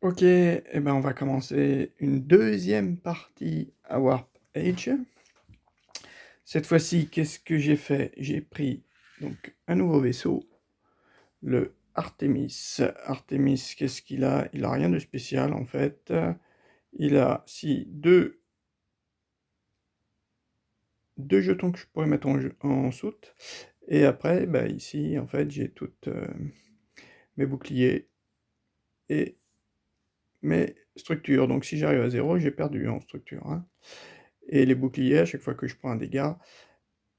Ok, eh ben on va commencer une deuxième partie à Warp Age. Cette fois-ci, qu'est-ce que j'ai fait? J'ai pris donc un nouveau vaisseau, le Artemis. Artemis, qu'est-ce qu'il a? Il a rien de spécial en fait. Il a deux jetons que je pourrais mettre en soute. Et après, bah, ici, en fait, j'ai toutes mes boucliers et mes structures. Donc si j'arrive à 0, j'ai perdu en structure, hein. Et les boucliers, à chaque fois que je prends un dégât,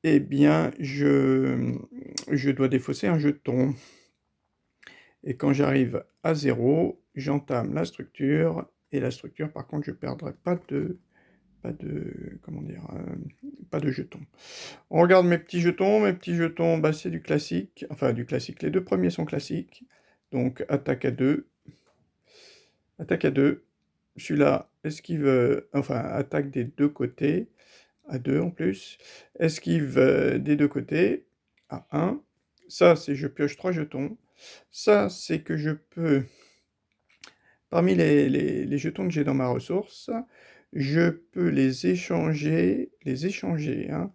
eh bien, je dois défausser un jeton. Et quand j'arrive à 0, j'entame la structure. Et la structure, par contre, je ne perdrai comment dire, pas de jetons. On regarde mes petits jetons. Mes petits jetons, bah, c'est du classique. Enfin, du classique. Les deux premiers sont classiques. Donc, attaque à 2. Attaque à 2. Celui-là, esquive, enfin, attaque des deux côtés. À 2 en plus. Esquive des deux côtés, à 1. Ça, c'est je pioche 3 jetons. Ça, c'est que je peux, parmi les jetons que j'ai dans ma ressource, je peux les échanger hein,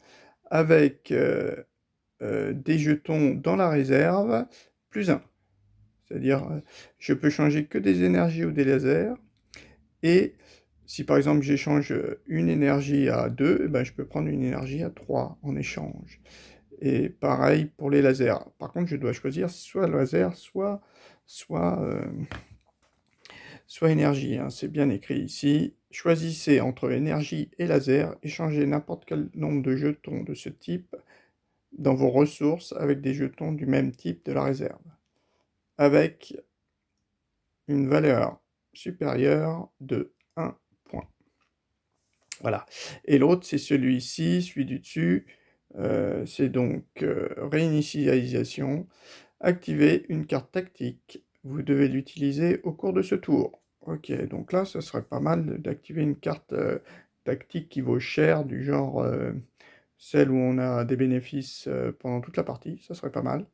avec des jetons dans la réserve, plus 1. C'est-à-dire, je peux changer que des énergies ou des lasers, et si par exemple j'échange une énergie à 2, eh ben, je peux prendre une énergie à 3 en échange. Et pareil pour les lasers. Par contre, je dois choisir soit laser, soit, soit énergie, hein. C'est bien écrit ici. Choisissez entre énergie et laser. Échangez n'importe quel nombre de jetons de ce type dans vos ressources avec des jetons du même type de la réserve, avec une valeur supérieure de 1 point. Voilà. Et l'autre, c'est celui-ci, celui du dessus. C'est donc réinitialisation. Activez une carte tactique. Vous devez l'utiliser au cours de ce tour. Ok, donc là, ce serait pas mal d'activer une carte tactique qui vaut cher, du genre celle où on a des bénéfices pendant toute la partie. Ça serait pas mal.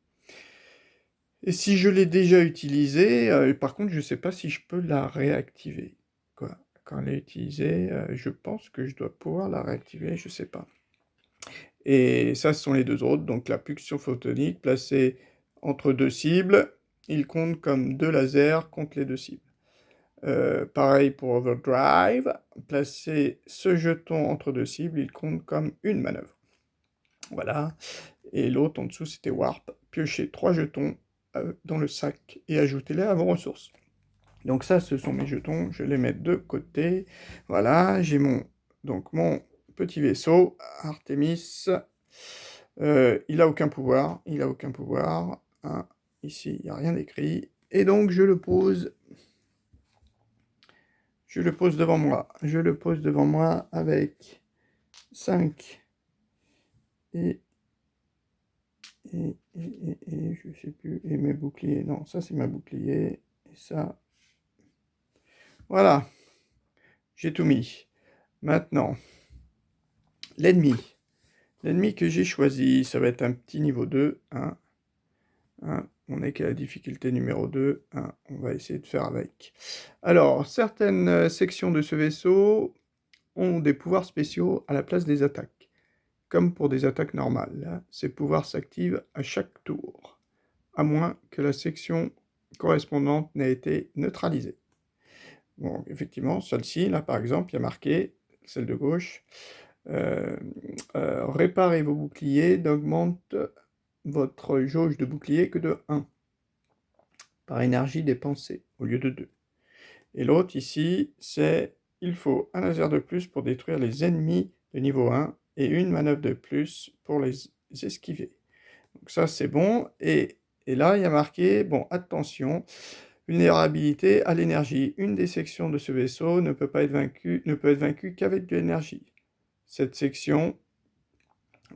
Et si je l'ai déjà utilisée, par contre, je ne sais pas si je peux la réactiver. Quoi. Quand elle est utilisée, je pense que je dois pouvoir la réactiver, je ne sais pas. Et ça, ce sont les deux autres. Donc la pulsion photonique placée entre deux cibles, il compte comme deux lasers contre les deux cibles. Pareil pour Overdrive, placer ce jeton entre deux cibles, il compte comme une manœuvre. Voilà. Et l'autre en dessous, c'était Warp. Piochez 3 jetons dans le sac et ajoutez-les à vos ressources. Donc ça, ce sont mes jetons, je les mets de côté. Voilà, j'ai mon petit vaisseau, Artemis. Il a aucun pouvoir, hein. Ici, il n'y a rien d'écrit. Et donc, je le pose devant moi. Je le pose devant moi avec 5 et je sais plus, et mes boucliers. Non, ça c'est ma bouclier. Et ça, voilà, j'ai tout mis. Maintenant, l'ennemi. L'ennemi que j'ai choisi, ça va être un petit niveau 2. On est qu'à la difficulté numéro 2. On va essayer de faire avec. Alors, certaines sections de ce vaisseau ont des pouvoirs spéciaux à la place des attaques, comme pour des attaques normales. Ces pouvoirs s'activent à chaque tour, à moins que la section correspondante n'ait été neutralisée. Bon, effectivement, celle-ci, là par exemple, il y a marqué, celle de gauche, réparez vos boucliers n'augmente votre jauge de bouclier que de 1 par énergie dépensée au lieu de 2. Et l'autre ici, c'est il faut un laser de plus pour détruire les ennemis de niveau 1 et une manœuvre de plus pour les esquiver. Donc ça c'est bon. Et là il y a marqué, bon attention, vulnérabilité à l'énergie. Une des sections de ce vaisseau ne peut être vaincue qu'avec de l'énergie. Cette section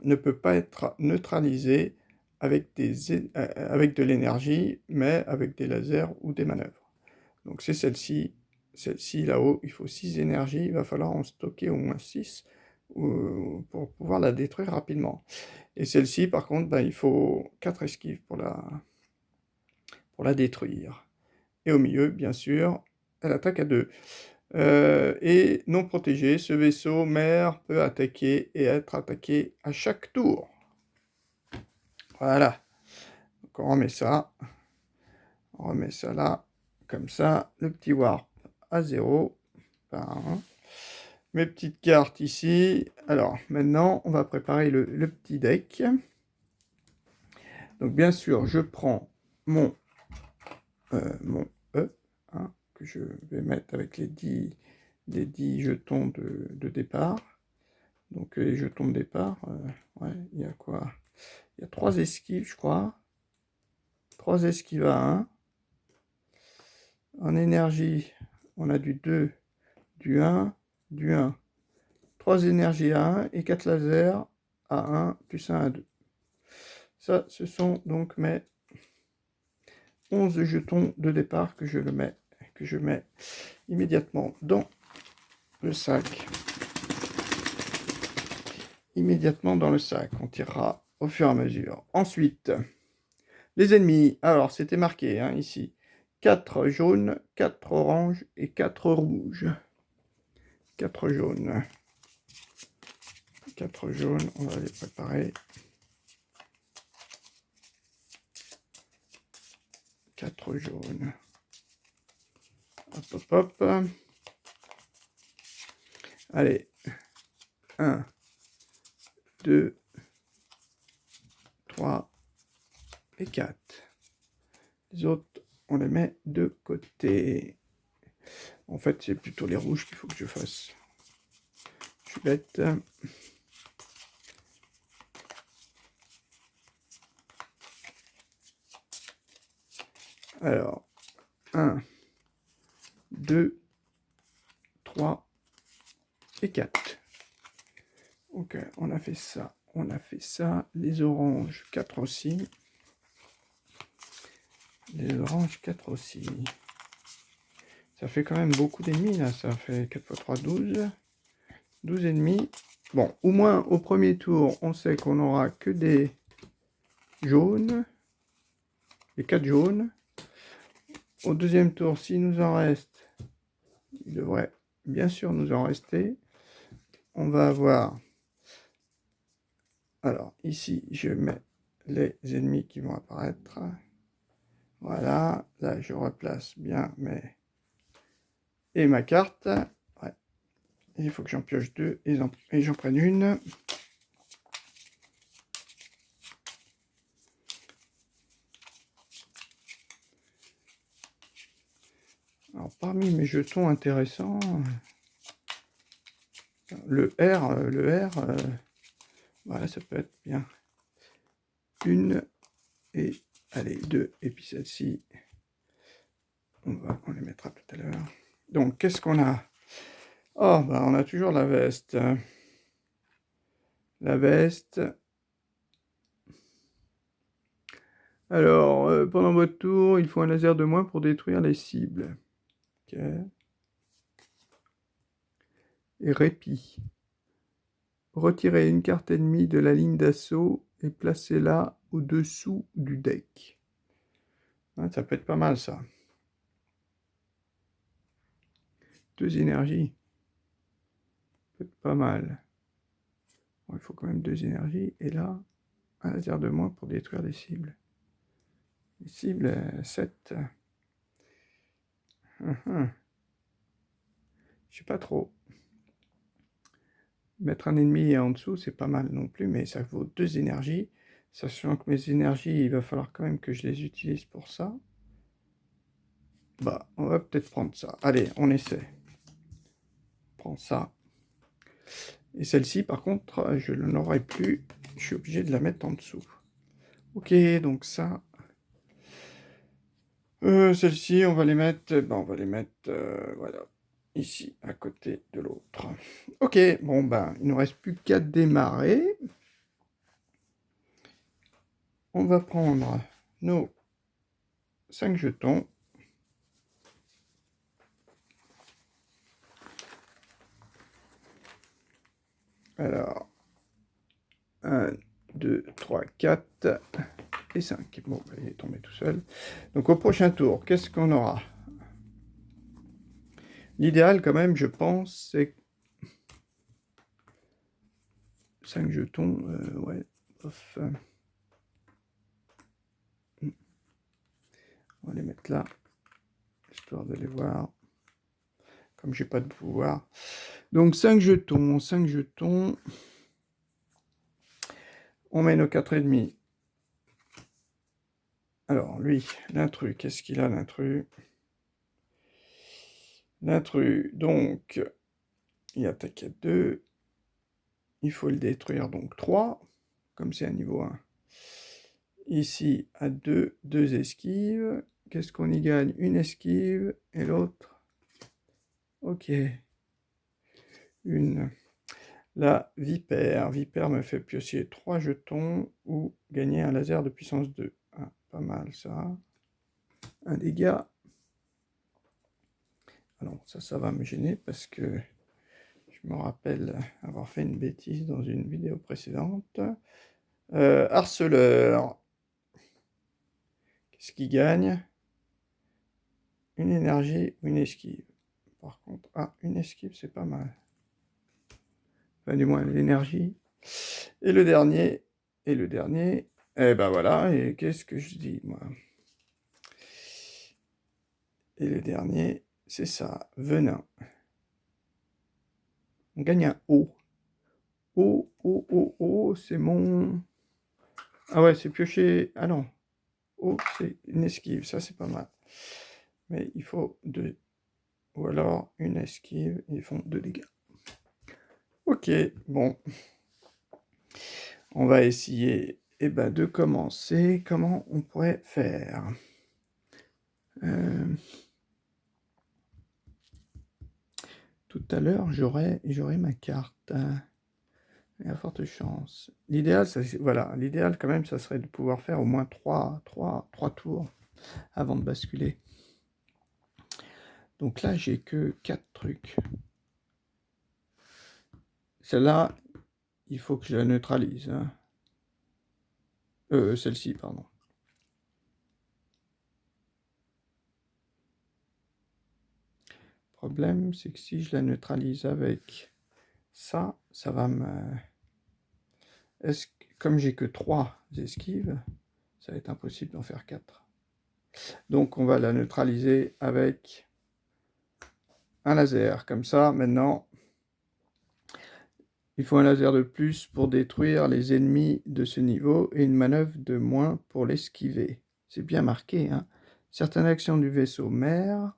ne peut pas être neutralisée avec de l'énergie, mais avec des lasers ou des manœuvres. Donc c'est celle-ci. Celle-ci là-haut, il faut 6 énergies, il va falloir en stocker au moins 6 pour pouvoir la détruire rapidement. Et celle-ci, par contre, ben, il faut 4 esquives pour la détruire. Et au milieu, bien sûr, elle attaque à 2. Et non protégé, ce vaisseau mère peut attaquer et être attaqué à chaque tour. Voilà. Donc on remet ça. On remet ça là, comme ça. Le petit warp à 0. Par 1. Mes petites cartes ici. Alors, maintenant, on va préparer le petit deck. Donc, bien sûr, je prends mon E, hein, que je vais mettre avec les 10 jetons de départ. Donc, les jetons de départ, ouais, il y a quoi? Il y a 3 esquives, je crois. 3 esquives à 1. En énergie, on a du 2, du 1, du 1. 3 énergies à 1 et 4 lasers à 1, plus 1 à 2. Ça, ce sont donc mes 11 jetons de départ que je mets immédiatement dans le sac. Immédiatement dans le sac. On tirera au fur et à mesure. Ensuite, les ennemis. Alors, c'était marqué hein, ici. 4 jaunes, 4 oranges et 4 rouges. 4 jaunes. 4 jaunes, on va les préparer. 4 jaunes. Hop, hop, hop. Allez. 1, 2, 3 et 4. Les autres, on les met de côté. En fait, c'est plutôt les rouges qu'il faut que je fasse. Je suis bête. Alors, 1, 2, 3 et 4. Ok, on a fait ça. On a fait ça. Les oranges, 4 aussi. Les oranges, 4 aussi. Ça fait quand même beaucoup d'ennemis, là. Ça fait 4 x 3, 12. 12 ennemis. Bon, au moins, au premier tour, on sait qu'on n'aura que des jaunes. Les 4 jaunes. Au deuxième tour, s'il nous en reste, il devrait bien sûr nous en rester. On va avoir... Alors, ici, je mets les ennemis qui vont apparaître. Voilà, là, je replace bien mes... Et ma carte. Ouais. Il faut que j'en pioche 2 et j'en prenne une. Alors, parmi mes jetons intéressants, le R, voilà, ça peut être bien. Une et, allez, 2. Et puis celle-ci, on les mettra tout à l'heure. Donc, qu'est-ce qu'on a? Oh, bah, on a toujours la veste. La veste. Alors, pendant votre tour, il faut un laser de moins pour détruire les cibles. Ok. Et répit. Retirez une carte ennemie de la ligne d'assaut et placez-la au-dessous du deck. Ah, ça peut être pas mal, ça. 2 énergies. Ça peut être pas mal. Bon, il faut quand même 2 énergies. Et là, un laser de moins pour détruire les cibles. Les cibles, 7. Je sais pas trop. Mettre un ennemi en dessous, c'est pas mal non plus, mais ça vaut 2 énergies. Sachant que mes énergies, il va falloir quand même que je les utilise pour ça. Bah, on va peut-être prendre ça. Allez, on essaie. Prends ça. Et celle-ci, par contre, je ne l'aurai plus. Je suis obligé de la mettre en dessous. Ok, donc ça... celle-ci, on va les mettre... on va les mettre... voilà. Ici, à côté de l'autre. Ok, bon, ben, il ne nous reste plus qu'à démarrer. On va prendre nos 5 jetons. Alors, 1, 2, 3, 4 et 5. Bon, il est tombé tout seul. Donc, au prochain tour, qu'est-ce qu'on aura? L'idéal, quand même, je pense, c'est 5 jetons. Ouais, bof. On va les mettre là, histoire de les voir. Comme j'ai pas de pouvoir. Donc 5 jetons, 5 jetons. On met nos 4,5. Alors, lui, l'intrus, qu'est-ce qu'il a, l'intrus? L'intrus, donc, il attaque à 2. Il faut le détruire, donc 3, comme c'est à niveau 1. Ici, à 2, 2 esquives. Qu'est-ce qu'on y gagne? Une esquive, et l'autre? Ok. Une. La vipère. Vipère me fait piocher 3 jetons ou gagner un laser de puissance 2. Ah, pas mal ça. Un dégât. Alors ça va me gêner parce que je me rappelle avoir fait une bêtise dans une vidéo précédente. Harceleur. Qu'est-ce qu'il gagne? Une énergie ou une esquive. Par contre, une esquive, c'est pas mal. Enfin, du moins, l'énergie. Et le dernier, et ben voilà, et qu'est-ce que je dis, moi? Et le dernier, c'est ça, venin. On gagne un O. O, c'est mon... Ah ouais, c'est piocher... Ah non. O, c'est une esquive, ça c'est pas mal. Mais il faut 2. Ou alors une esquive, ils font 2 dégâts. Ok, bon. On va essayer de commencer. Comment on pourrait faire? Tout à l'heure, j'aurai ma carte. Il y a forte chance. L'idéal, voilà, l'idéal quand même, ça serait de pouvoir faire au moins 3 tours avant de basculer. Donc là, j'ai que 4 trucs. Celle-là, il faut que je la neutralise. Hein. Celle-ci, pardon. Le problème, c'est que si je la neutralise avec ça, ça va me... Comme j'ai que 3 esquives, ça va être impossible d'en faire 4. Donc on va la neutraliser avec un laser. Comme ça, maintenant, il faut un laser de plus pour détruire les ennemis de ce niveau et une manœuvre de moins pour l'esquiver. C'est bien marqué, hein. Certaines actions du vaisseau mère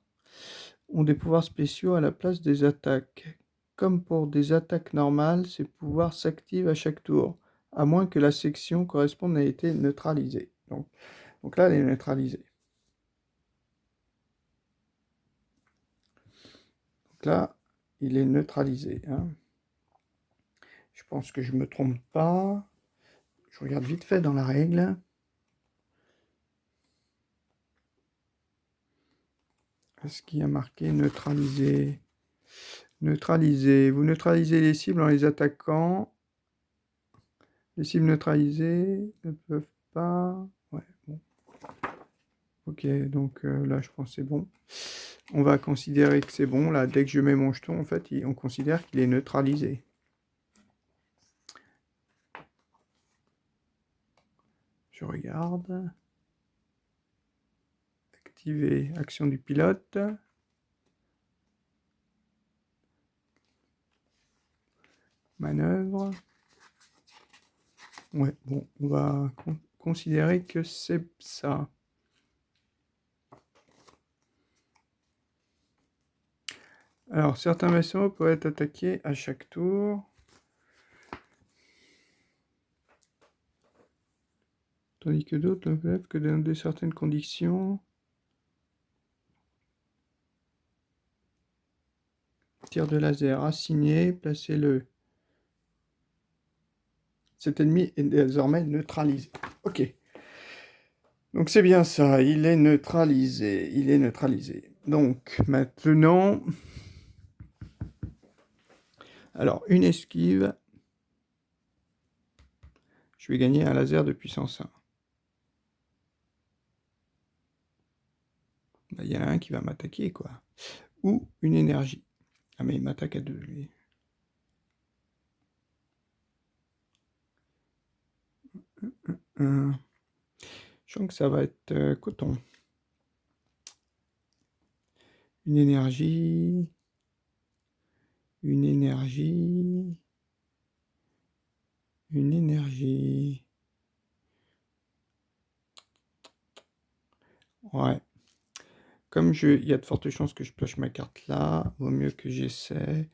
ont des pouvoirs spéciaux à la place des attaques. Comme pour des attaques normales, ces pouvoirs s'activent à chaque tour, à moins que la section corresponde ait été neutralisée. Donc là, elle est neutralisée. Donc là, il est neutralisé. Hein. Je pense que je ne me trompe pas. Je regarde vite fait dans la règle. Est-ce qu'il y a marqué neutraliser? Neutraliser. Vous neutralisez les cibles en les attaquant. Les cibles neutralisées ne peuvent pas... Ouais, bon. Ok, donc là, je pense que c'est bon. On va considérer que c'est bon. Là, dès que je mets mon jeton, en fait, on considère qu'il est neutralisé. Je regarde. Activer action du pilote. Manœuvre. Ouais, bon, on va considérer que c'est ça. Alors, certains vaisseaux peuvent être attaqués à chaque tour. Tandis que d'autres ne peuvent que dans certaines conditions. Tir de laser assigné, placez-le. Cet ennemi est désormais neutralisé. Ok. Donc c'est bien ça, il est neutralisé. Il est neutralisé. Donc maintenant... Alors, une esquive. Je vais gagner un laser de puissance 1. Il y en a un qui va m'attaquer, quoi. ou une énergie. Ah mais il m'attaque à 2, lui. Je sens que ça va être coton. Une énergie... Une énergie... Une énergie... Ouais. Comme il y a de fortes chances que je pioche ma carte là, vaut mieux que j'essaie.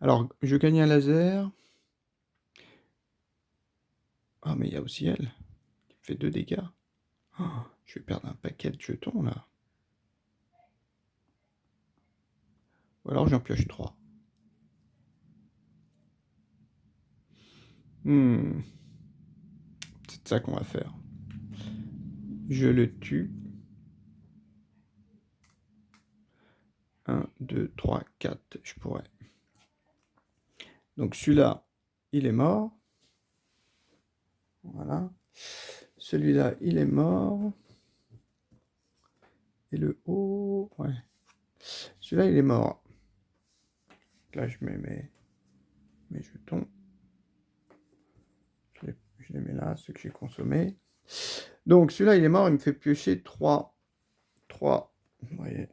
Alors, je gagne un laser. Ah, mais il y a aussi elle, qui me fait 2 dégâts. Oh, je vais perdre un paquet de jetons là. Ou alors j'en pioche 3. C'est ça qu'on va faire. Je le tue. 1, 2, 3, 4, je pourrais. Donc celui-là, il est mort. Voilà. Celui-là, il est mort. Et le haut, ouais. Celui-là, il est mort. Là, je mets mes jetons. Je les mets là, ceux que j'ai consommés. Donc celui-là, il est mort, il me fait piocher 3. Vous voyez,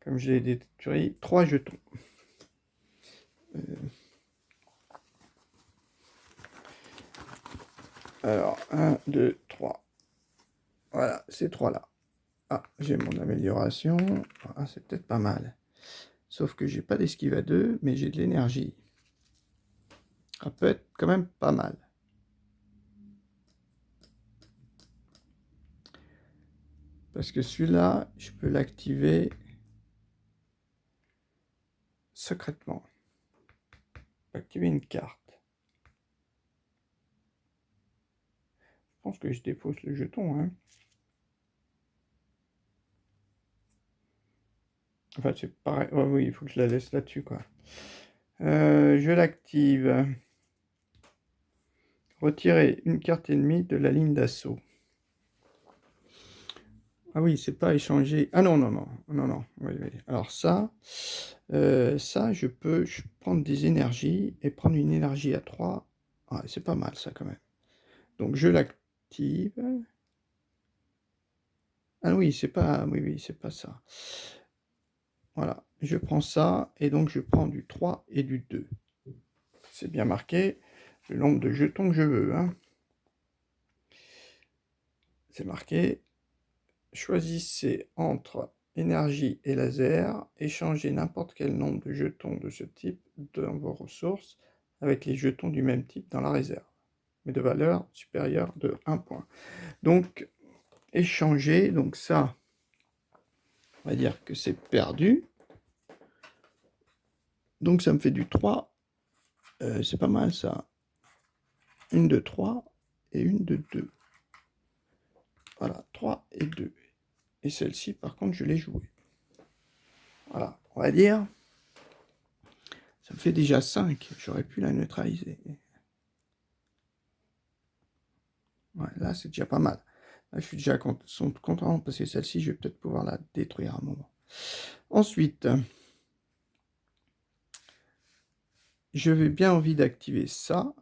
comme je l'ai détruit, 3 jetons. Alors, 1, 2, 3. Voilà, ces 3-là. Ah, j'ai mon amélioration. Ah, c'est peut-être pas mal. Sauf que j'ai pas d'esquive à 2, mais j'ai de l'énergie. Ça peut être quand même pas mal. Parce que celui-là, je peux l'activer secrètement. Je peux activer une carte. Je pense que je dépose le jeton. Hein. Enfin, c'est pareil. Oh, oui, il faut que je la laisse là-dessus, quoi. Je l'active. Retirer une carte ennemie de la ligne d'assaut. Ah oui, c'est pas échanger. Ah non, non, non, non, non. Oui, oui. Alors ça, je peux prendre des énergies et prendre une énergie à 3. Ah, c'est pas mal ça quand même. Donc je l'active. Ah oui, c'est pas, oui, oui, c'est pas ça. Voilà, je prends ça et donc je prends du 3 et du 2. C'est bien marqué le nombre de jetons que je veux. Hein. C'est marqué. Choisissez entre énergie et laser. Échangez n'importe quel nombre de jetons de ce type dans vos ressources avec les jetons du même type dans la réserve, mais de valeur supérieure de 1 point. Donc, échanger, donc ça, on va dire que c'est perdu. Donc, ça me fait du 3. C'est pas mal, ça. Une de 3 et une de 2. Voilà, 3 et 2. Et celle-ci, par contre, je l'ai jouée. Voilà, on va dire... Ça me fait déjà 5. J'aurais pu la neutraliser. Ouais, là, c'est déjà pas mal. Là, je suis déjà content parce que celle-ci, je vais peut-être pouvoir la détruire à un moment. Ensuite, je vais bien envie d'activer ça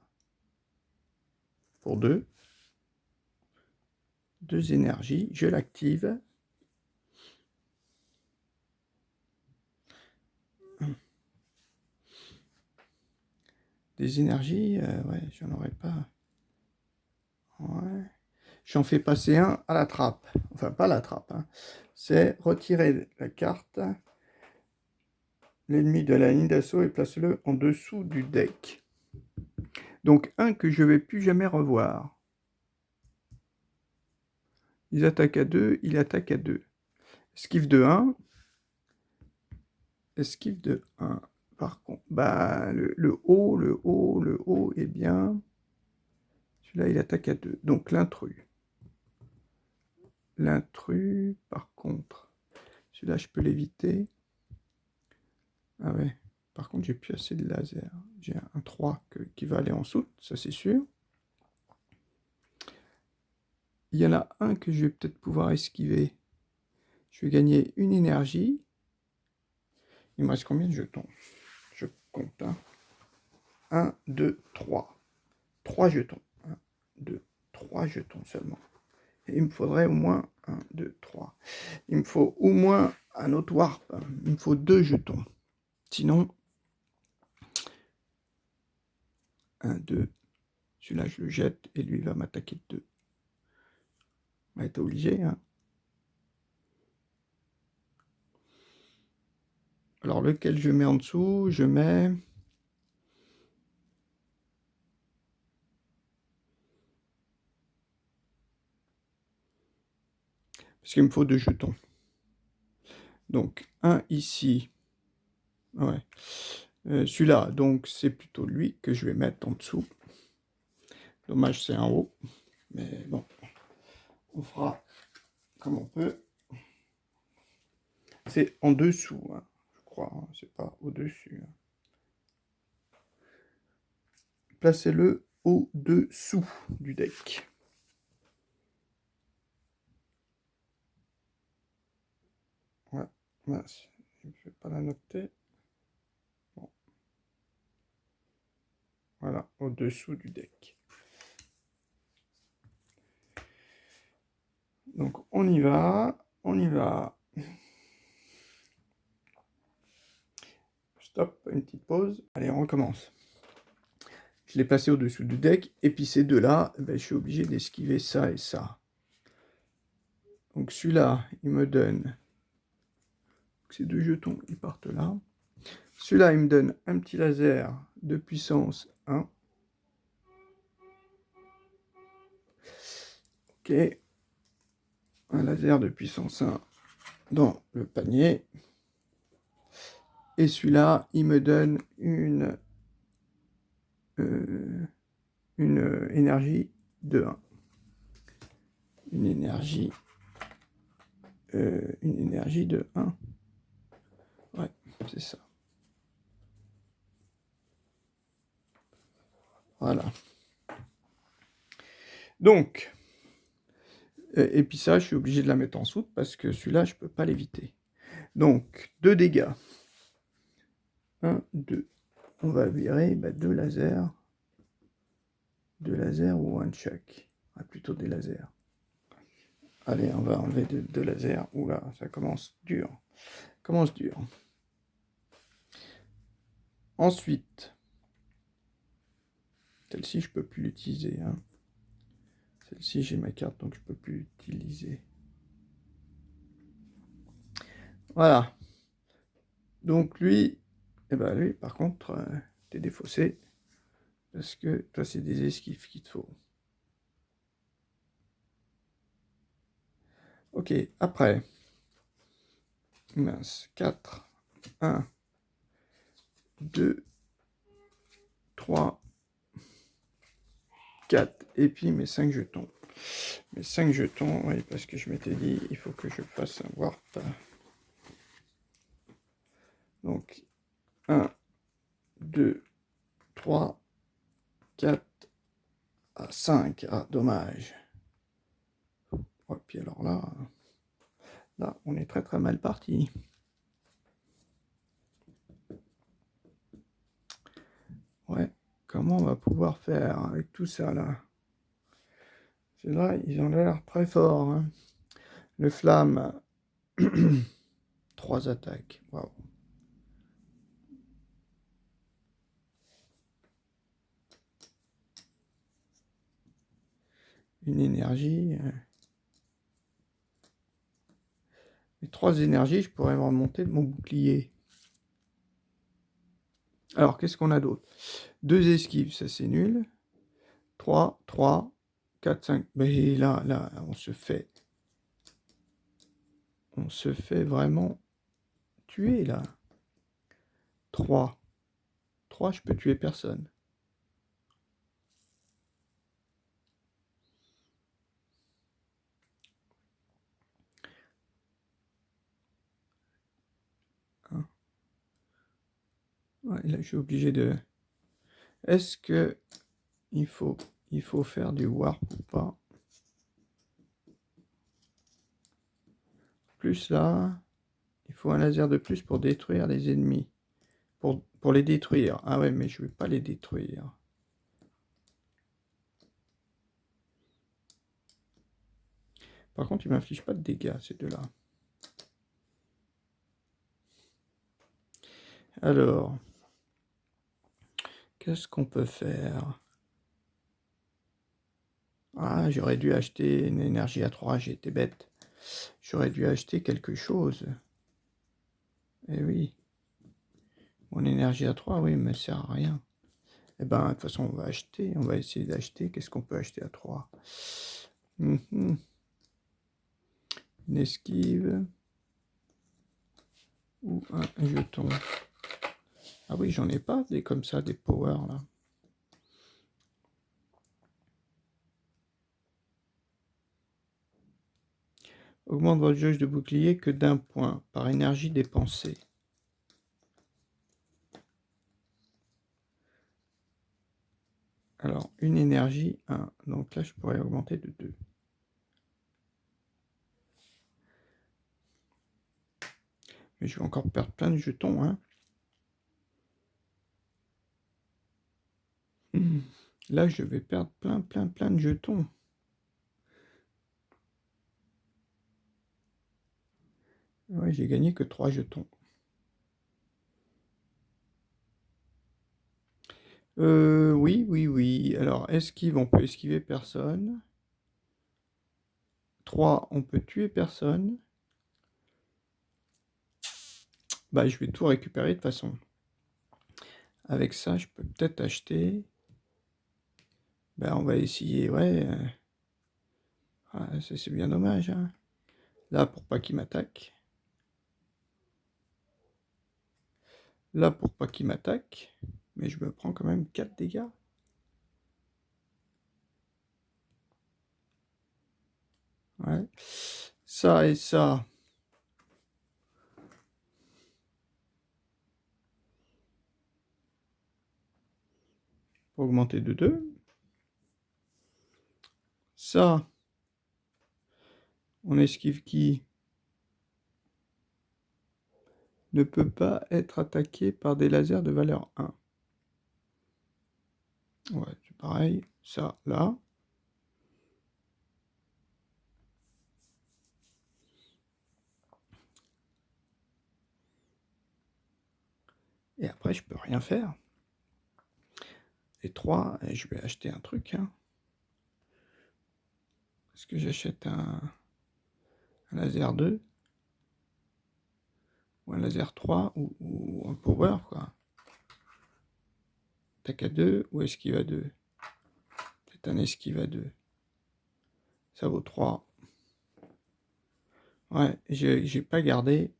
pour 2. 2 énergies. Je l'active. Des énergies, ouais, j'en aurais pas. Ouais. J'en fais passer un à la trappe. Enfin, pas la trappe. Hein. C'est retirer la carte, l'ennemi de la ligne d'assaut et place-le en dessous du deck. Donc, un que je ne vais plus jamais revoir. Ils attaquent à 2, il attaque à 2. Esquive de 1. Esquive de 1. Par contre, bah, le haut est bien. Celui-là, il attaque à 2. Donc, l'intrus. L'intrus, par contre, celui-là, je peux l'éviter. Ah ouais. Par contre, j'ai plus assez de laser. J'ai un 3 qui va aller en dessous, ça c'est sûr. Il y en a un que je vais peut-être pouvoir esquiver. Je vais gagner une énergie. Il me reste combien de jetons? Je compte. 1, 2, 3. 3 jetons. 1, 2, 3 jetons seulement. Et il me faudrait au moins 1, 2, 3. Il me faut au moins un autre warp. Il me faut 2 jetons. Sinon, 1, 2. Celui-là, je le jette et lui va m'attaquer de 2. On va être obligé. Hein. Alors, lequel je mets en dessous? Je mets... Parce qu'il me faut 2 jetons. Donc, un ici. Ouais. Celui-là, donc, c'est plutôt lui que je vais mettre en dessous. Dommage, c'est en haut. Mais bon, on fera comme on peut. C'est en dessous, hein, je crois. Hein, c'est pas au-dessus. Hein. Placez-le au-dessous du deck. Ouais, mince. Je ne vais pas la noter. Bon. Voilà, au-dessous du deck. Donc, on y va. On y va. Stop, une petite pause. Allez, on recommence. Je l'ai placé au-dessous du deck. Et puis ces deux-là, ben, je suis obligé d'esquiver ça et ça. Donc celui-là, il me donne... Ces 2 jetons, ils partent là. Celui-là, il me donne un petit laser de puissance 1. Ok. Un laser de puissance 1 dans le panier. Et celui-là, il me donne une énergie de 1. Une énergie de 1. Ouais, c'est ça. Voilà. Donc, et puis ça, je suis obligé de la mettre en soude parce que celui-là, je ne peux pas l'éviter. Donc, 2 dégâts. 1, 2. On va virer 2 lasers. 2 lasers ou un chuck. Ah, plutôt des lasers. Allez, on va enlever 2 lasers. Oula, ça commence dur. Commence dur. Ensuite, celle-ci, je ne peux plus l'utiliser. Hein. Celle-ci, j'ai ma carte, donc je ne peux plus l'utiliser. Voilà. Donc lui, lui, par contre, t'es défaussé. Parce que toi, c'est des esquives qu'il te faut. Ok, après. Mince. 4. 1. 2. 3. 4. Et puis mes 5 jetons. Mes 5 jetons, oui, parce que je m'étais dit, il faut que je fasse un warp. Donc, 1, 2, 3, 4, 5. Ah, dommage. Et puis alors là, on est très très mal parti. Ouais, comment on va pouvoir faire avec tout ça là? C'est là, ils ont l'air très forts. Hein. Le flamme, 3 attaques. Waouh. Une énergie. Les 3 énergies, je pourrais me remonter de mon bouclier. Alors, qu'est-ce qu'on a d'autre? 2 esquives, ça c'est nul. 3, 3, 4, 5. Mais là, on se fait vraiment tuer, là. 3. 3, je peux tuer personne. Hein. Ouais, là, je suis obligé de... Est-ce que il faut faire du warp ou pas? Plus là... Il faut un laser de plus pour détruire les ennemis. Pour les détruire. Ah ouais, mais je ne vais pas les détruire. Par contre, ils ne m'infligent pas de dégâts, ces deux-là. Alors, qu'est-ce qu'on peut faire? Ah, j'aurais dû acheter une énergie à 3, j'ai été bête. J'aurais dû acheter quelque chose. Eh oui. Mon énergie à 3, oui, ne me sert à rien. Eh ben, de toute façon, on va acheter. On va essayer d'acheter. Qu'est-ce qu'on peut acheter à 3? Une esquive. Ou un jeton. Ah oui, j'en ai pas des comme ça, des power là. Augmente votre jauge de bouclier que d'un point par énergie dépensée. Alors, une énergie, 1. Donc là, je pourrais augmenter de 2. Mais je vais encore perdre plein de jetons, hein. Là, je vais perdre plein de jetons. Ouais, j'ai gagné que 3 jetons. Oui. Alors, esquive, on peut esquiver personne. 3, on peut tuer personne. Bah, je vais tout récupérer de toute façon. Avec ça, je peux peut-être acheter. Ben, on va essayer, ouais. Ah, c'est bien dommage, hein. Là, pour pas qu'il m'attaque. Là, pour pas qu'il m'attaque. Mais je me prends quand même 4 dégâts. Ouais. Ça et ça. Pour augmenter de 2. Ça. On esquive qui ne peut pas être attaqué par des lasers de valeur 1. Ouais, c'est pareil. Ça, là. Et après, je peux rien faire. Et 3, je vais acheter un truc. Hein. Est-ce que j'achète un laser 2 ou un laser 3 ou un power, quoi. Attaque à 2 ou esquive à 2? Peut-être un esquive à 2. Ça vaut 3. Ouais, j'ai pas gardé.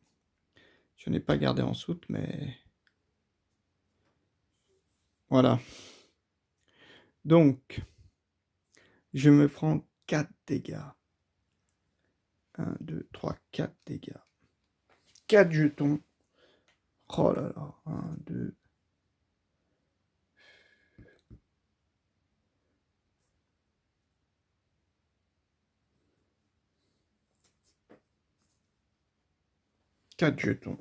Je n'ai pas gardé en soute, mais... Voilà. Donc, je me prends 4 dégâts. 1, 2, 3, 4 dégâts. 4 jetons. Oh là là. 1, 2... Quatre jetons.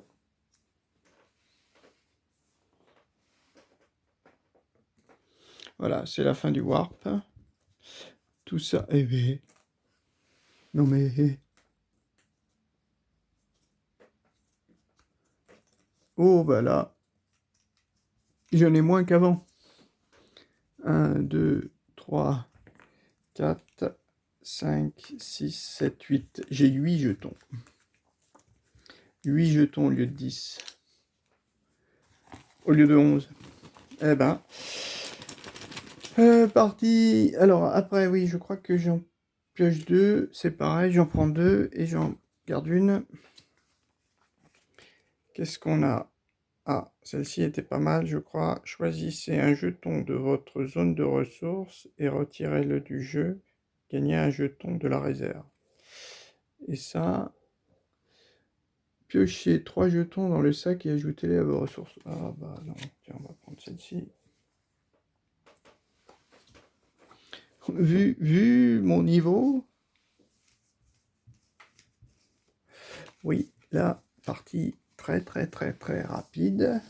Voilà, c'est la fin du warp. Tout ça... Eh bien... Non mais... Oh bah là... J'en ai moins qu'avant. 1, 2, 3, 4, 5, 6, 7, 8. J'ai 8 jetons. 8 jetons au lieu de 10. Au lieu de 11. Eh ben... parti. Alors après, oui, je crois que j'en pioche 2. C'est pareil, j'en prends 2 et j'en garde une. Qu'est-ce qu'on a? Ah, celle-ci était pas mal, je crois. Choisissez un jeton de votre zone de ressources et retirez-le du jeu. Gagnez un jeton de la réserve. Et ça, piochez 3 jetons dans le sac et ajoutez-les à vos ressources. Ah bah non, tiens, on va prendre celle-ci. Vu mon niveau, oui, là, partie très rapide.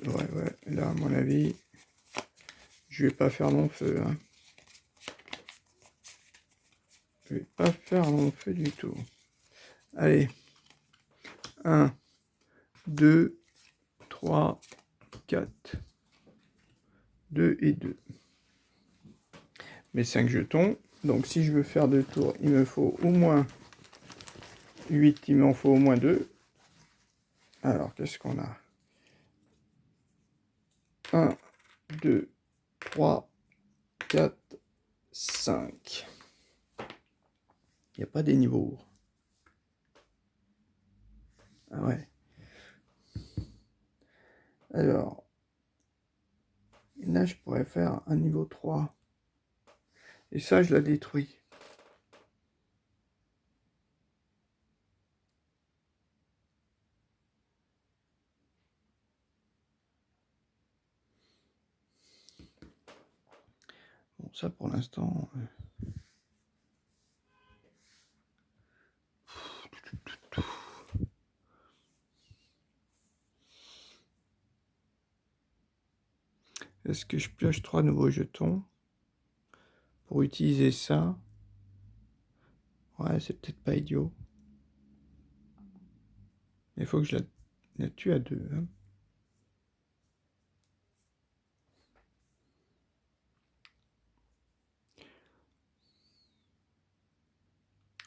Ouais, là à mon avis, je vais pas faire long feu, hein. Je vais pas faire long feu du tout. Allez, 1, 2, 3, 4, 2 et 2. Mes 5 jetons. Donc si je veux faire 2 tours, il me faut au moins 8, il m'en faut au moins 2. Alors, qu'est-ce qu'on a? 1, 2, 3, 4, 5. Il n'y a pas des niveaux. Ah ouais. Alors, là, je pourrais faire un niveau 3. Et ça, je la détruis. Bon, ça, pour l'instant... Est-ce que je pioche 3 nouveaux jetons pour utiliser ça? Ouais, c'est peut-être pas idiot. Il faut que je la tue à 2. Hein.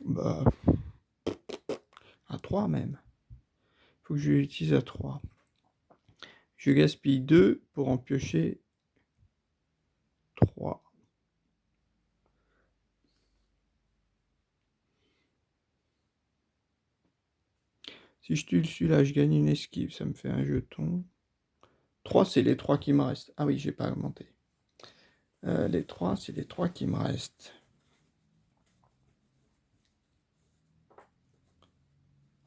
Bah, à 3 même. Il faut que je l'utilise à 3. Je gaspille 2 pour en piocher 3. Si je tue celui-là, je gagne une esquive, ça me fait un jeton. 3, c'est les 3 qui me restent. Ah oui, j'ai pas augmenté. Les 3, c'est les 3 qui me restent.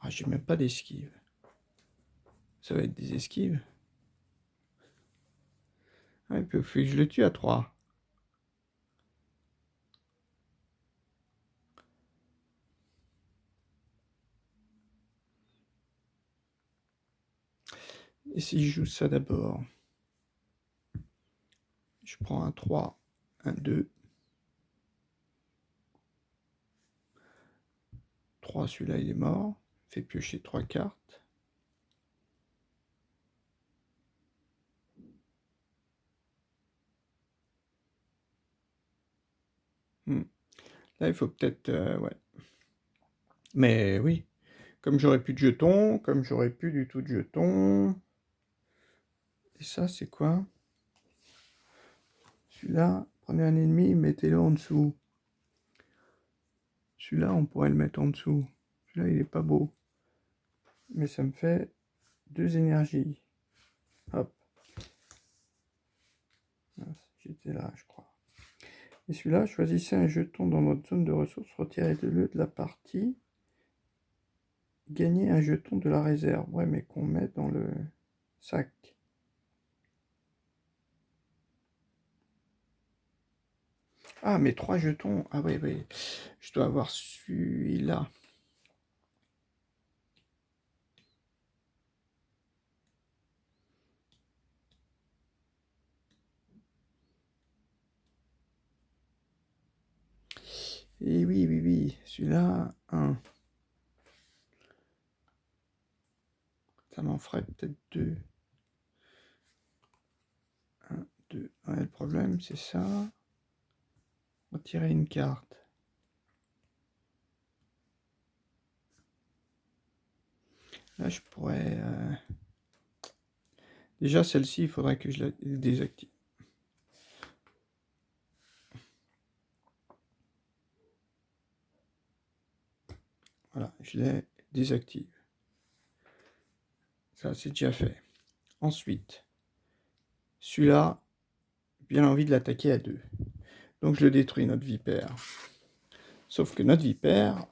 Ah, j'ai même pas d'esquive. Ça va être des esquives. Ah, il faut que je le tue à 3. Et si je joue ça d'abord, je prends un 3, un 2. 3, celui-là, il est mort. Fait piocher 3 cartes. Là, il faut peut-être... ouais. Mais oui, comme j'aurais plus de jetons, comme j'aurais plus du tout de jetons... Et ça, c'est quoi? Celui-là, prenez un ennemi, mettez-le en dessous. Celui-là, on pourrait le mettre en dessous. Celui-là, il est pas beau. Mais ça me fait 2 énergies. Hop. J'étais là, je crois. Et celui-là, choisissez un jeton dans votre zone de ressources, retirez-le de la partie. Gagnez un jeton de la réserve. Ouais, mais qu'on met dans le sac. Ah, mais 3 jetons. Ah oui, oui. Je dois avoir celui-là. Et oui, oui, oui. Celui-là, 1. Ça m'en ferait peut-être 2. 1, 2. Ouais, le problème, c'est ça. Retirer une carte. Là, je pourrais... Déjà, celle-ci, il faudrait que je la désactive. Voilà, je les désactive. Ça, c'est déjà fait. Ensuite, celui-là, bien envie de l'attaquer à 2. Donc, je le détruis, notre vipère. Sauf que notre vipère,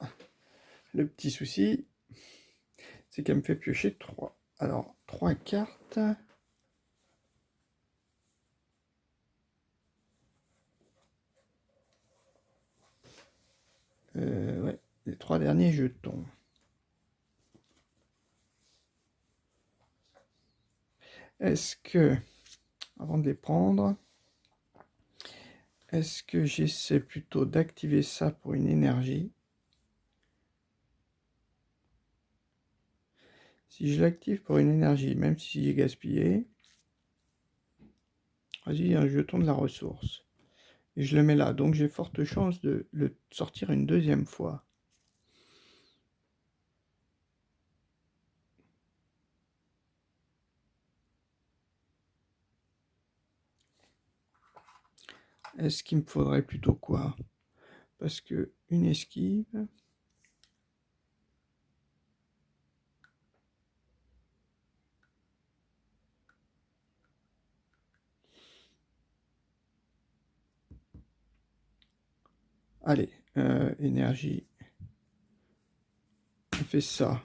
le petit souci, c'est qu'elle me fait piocher 3. Alors, 3 cartes. Ouais, les 3 derniers jetons. Est-ce que, avant de les prendre, est-ce que j'essaie plutôt d'activer ça pour une énergie? Si je l'active pour une énergie, même si j'ai gaspillé, vas-y, un jeton de la ressource. Et je le mets là, donc j'ai forte chance de le sortir une deuxième fois. Est-ce qu'il me faudrait plutôt quoi? Parce que une esquive... Allez, énergie. On fait ça.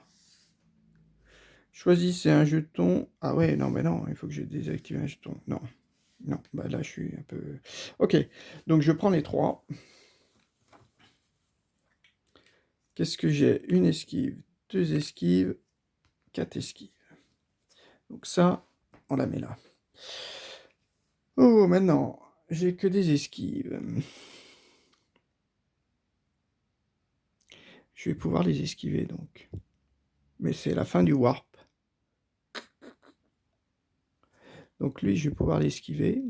Choisissez un jeton. Ah ouais, non, mais non, il faut que je désactive un jeton. Non, non, bah là je suis un peu... Ok, donc je prends les 3. Qu'est-ce que j'ai? Une esquive, 2 esquives, 4 esquives. Donc ça, on la met là. Oh, maintenant, j'ai que des esquives. Je vais pouvoir les esquiver, donc. Mais c'est la fin du warp. Donc lui, je vais pouvoir l'esquiver.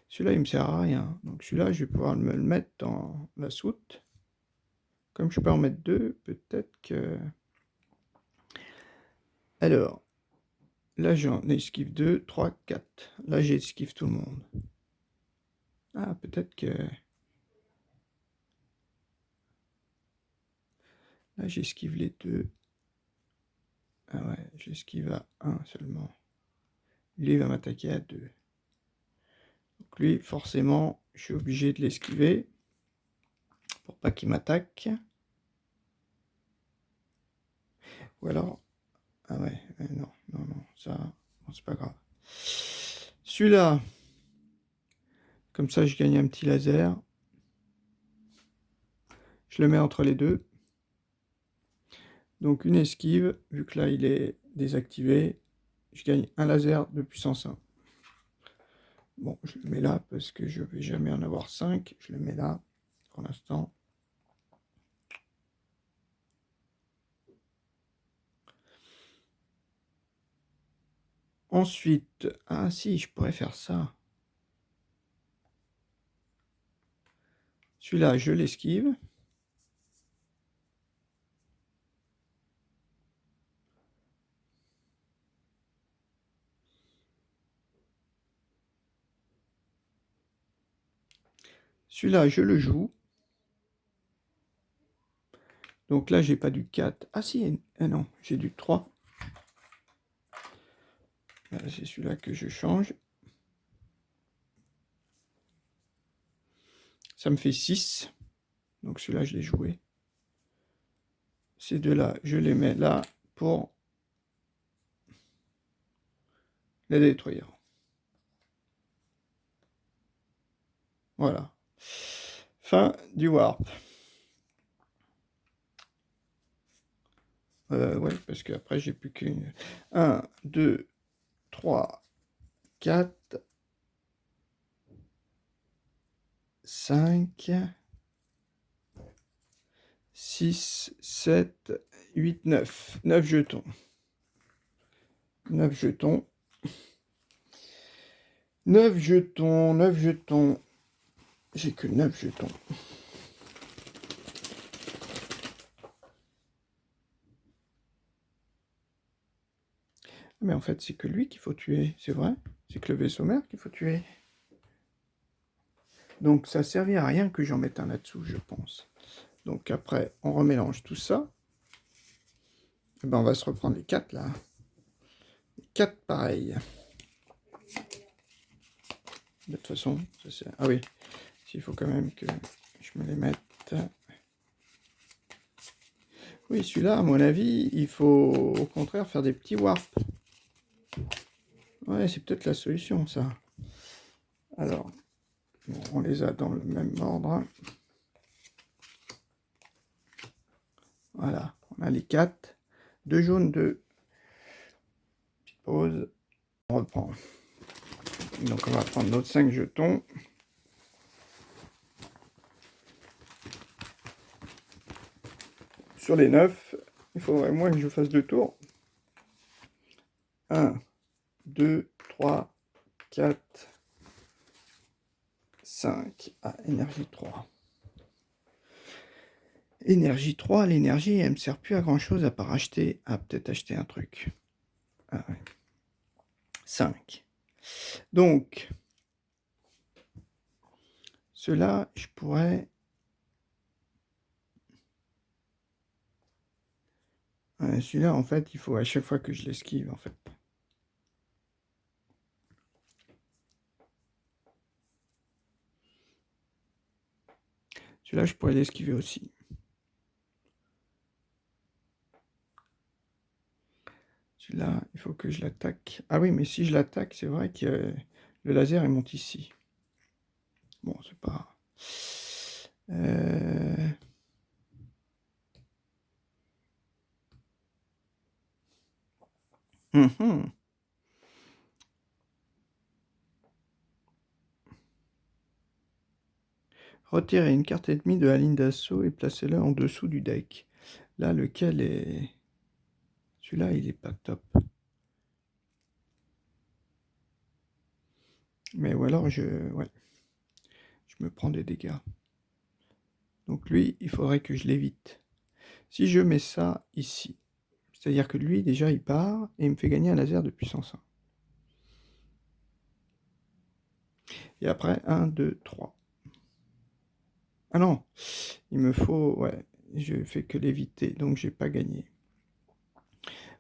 Celui-là, il me sert à rien. Donc celui-là, je vais pouvoir me le mettre dans la soute. Comme je peux en mettre 2, peut-être que... Alors, là, j'en esquive 2, 3, 4. Là, j'esquive tout le monde. Ah, peut-être que... Là, j'esquive les 2. Ah ouais, j'esquive à 1 seulement. Lui, il va m'attaquer à 2. Donc lui, forcément, je suis obligé de l'esquiver pour pas qu'il m'attaque. Ou alors... Ah ouais, non, non, non, ça, bon, c'est pas grave. Celui-là, comme ça, je gagne un petit laser. Je le mets entre les deux. Donc une esquive, vu que là, il est désactivé, je gagne un laser de puissance 1. Bon, je le mets là parce que je ne vais jamais en avoir 5. Je le mets là pour l'instant. Ensuite, ah si, je pourrais faire ça. Celui-là, je l'esquive. Celui-là, je le joue. Donc là, j'ai pas du 4. Ah si, ah non, j'ai du 3. C'est celui-là que je change. Ça me fait 6. Donc celui-là, je l'ai joué. Ces deux-là, je les mets là pour les détruire. Voilà. Fin du warp. Ouais, parce qu'après, j'ai plus qu'une. 1, 2, 3, 4, 5, 6, 7, 8, 9. 9 jetons. 9 jetons. 9 jetons, 9 jetons. J'ai que 9 jetons. Mais en fait, c'est que lui qu'il faut tuer, c'est vrai. C'est que le vaisseau mère qu'il faut tuer. Donc ça servira à rien que j'en mette un là-dessous, je pense. Donc après, on remélange tout ça. Et ben, on va se reprendre les 4 là. Les 4 pareils. De toute façon, ça c'est... Ah oui, il faut quand même que je me les mette. Oui, celui-là, à mon avis, il faut au contraire faire des petits warps. Ouais, c'est peut-être la solution, ça. Alors, bon, on les a dans le même ordre. Voilà, on a les 4. 2 jaunes, 2. Petite pause. On reprend. Donc on va prendre notre 5 jetons. Sur les 9, il faudrait moins que je fasse 2 tours. 1, 2, 3, 4, 5. Ah, énergie 3. Énergie 3, l'énergie, elle me sert plus à grand chose à part acheter. Ah, peut-être acheter un truc. Ah, ouais. 5. Donc, cela, je pourrais... celui-là, en fait, il faut à chaque fois que je l'esquive, en fait. Celui-là, je pourrais l'esquiver aussi. Celui-là, il faut que je l'attaque. Ah oui, mais si je l'attaque, c'est vrai que le laser, il monte ici. Bon, c'est pas... Retirez une carte ennemie de la ligne d'assaut et placez-la en dessous du deck. Là, lequel est... Celui-là, il est pas top. Mais ou alors, ouais. Je me prends des dégâts. Donc lui, il faudrait que je l'évite. Si je mets ça ici, c'est-à-dire que lui, déjà, il part et il me fait gagner un laser de puissance 1. Et après, 1, 2, 3. Ah non, il me faut... Ouais, je fais que l'éviter, donc j'ai pas gagné.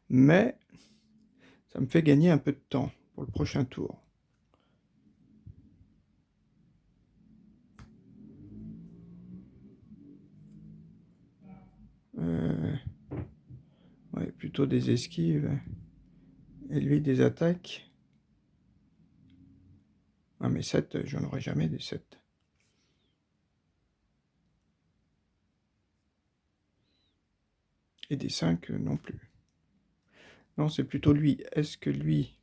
Mais, ça me fait gagner un peu de temps pour le prochain tour. Ouais, plutôt des esquives. Et lui, des attaques. Ah, mais 7, j'en aurai jamais des 7. Et des 5 non plus. Non, c'est plutôt lui. Est-ce que lui...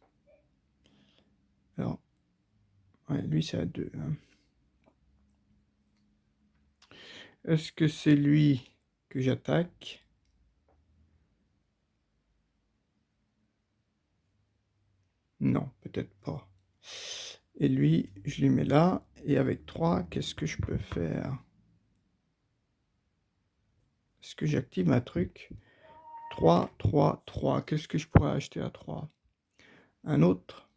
Alors, ouais, lui, c'est à 2. Hein. Est-ce que c'est lui que j'attaque? Non, peut-être pas. Et lui, je lui mets là. Et avec 3, qu'est-ce que je peux faire? Est-ce que j'active un truc? 3, 3, 3. Qu'est-ce que je pourrais acheter à 3? Un autre?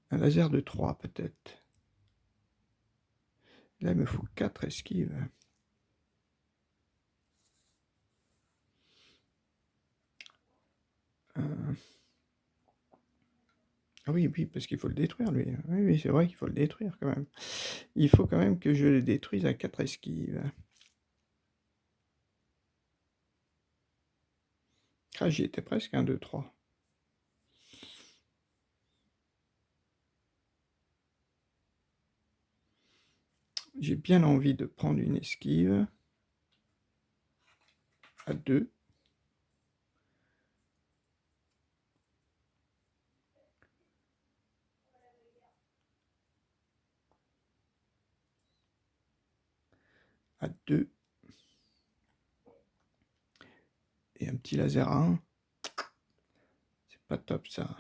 Un laser de 3, peut-être. Là, il me faut 4 esquives. Ah oui, oui, parce qu'il faut le détruire, lui. Oui, oui, c'est vrai qu'il faut le détruire, quand même. Il faut quand même que je le détruise à 4 esquives. Ah, j'y étais presque, 1, 2, 3. J'ai bien envie de prendre une esquive à 2. À 2. Et un petit laser à 1. C'est pas top, ça.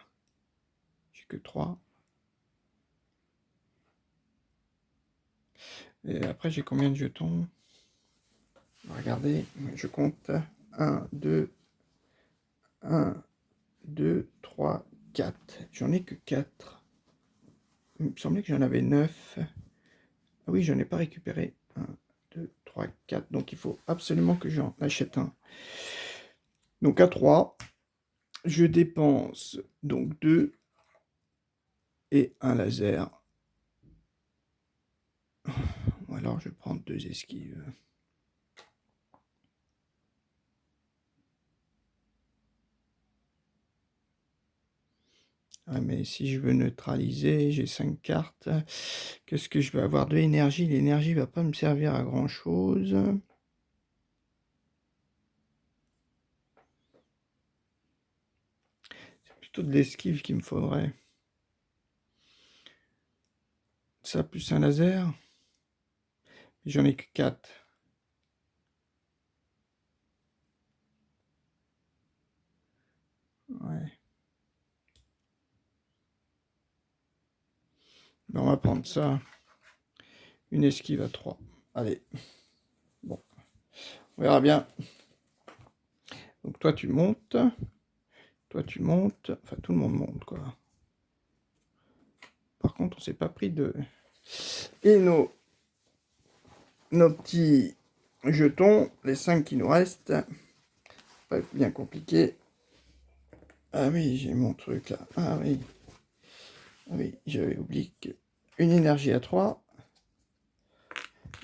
J'ai que 3. Et après, j'ai combien de jetons? Regardez, je compte. 1, 2, 1, 2, 3, 4. J'en ai que 4. Il me semblait que j'en avais 9. Ah oui, je n'ai pas récupéré. 1, 2, 3, 4. Donc il faut absolument que j'en achète un. Donc à 3, je dépense donc 2 et un laser. Ou alors je prends 2 esquives. Ah, mais si je veux neutraliser, j'ai 5 cartes. Qu'est-ce que je vais avoir de l'énergie? L'énergie va pas me servir à grand-chose. C'est plutôt de l'esquive qu'il me faudrait. Ça plus un laser. J'en ai que 4. Ouais. Ben, on va prendre ça. Une esquive à 3. Allez. Bon. On verra bien. Donc toi tu montes. Toi tu montes. Enfin tout le monde monte quoi. Par contre on s'est pas pris de... Et nos petits jetons. Les 5 qui nous restent. Pas bien compliqué. Ah oui, j'ai mon truc là. Ah oui. Ah oui, j'avais oublié que... Une énergie à 3.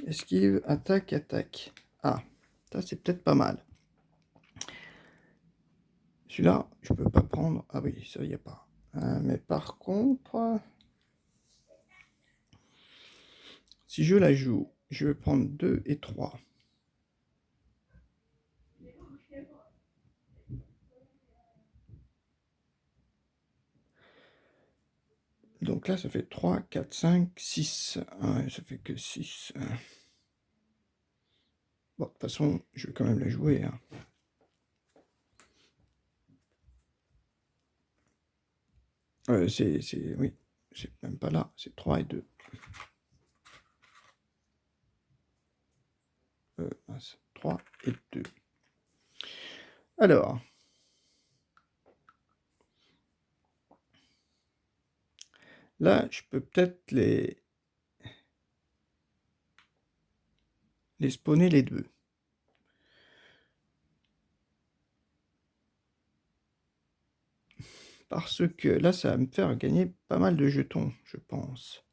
Esquive, attaque, attaque. Ah, ça c'est peut-être pas mal. Celui-là, je peux pas prendre. Ah oui, ça y a pas. Mais par contre, si je la joue, je vais prendre 2 et 3. Donc là, ça fait 3, 4, 5, 6. Ouais, ça fait que 6. Bon, de toute façon, je vais quand même la jouer. Hein. Oui, c'est même pas là. C'est 3 et 2. 3 et 2. Alors, là, je peux peut-être les spawner les deux. Parce que là, ça va me faire gagner pas mal de jetons, je pense.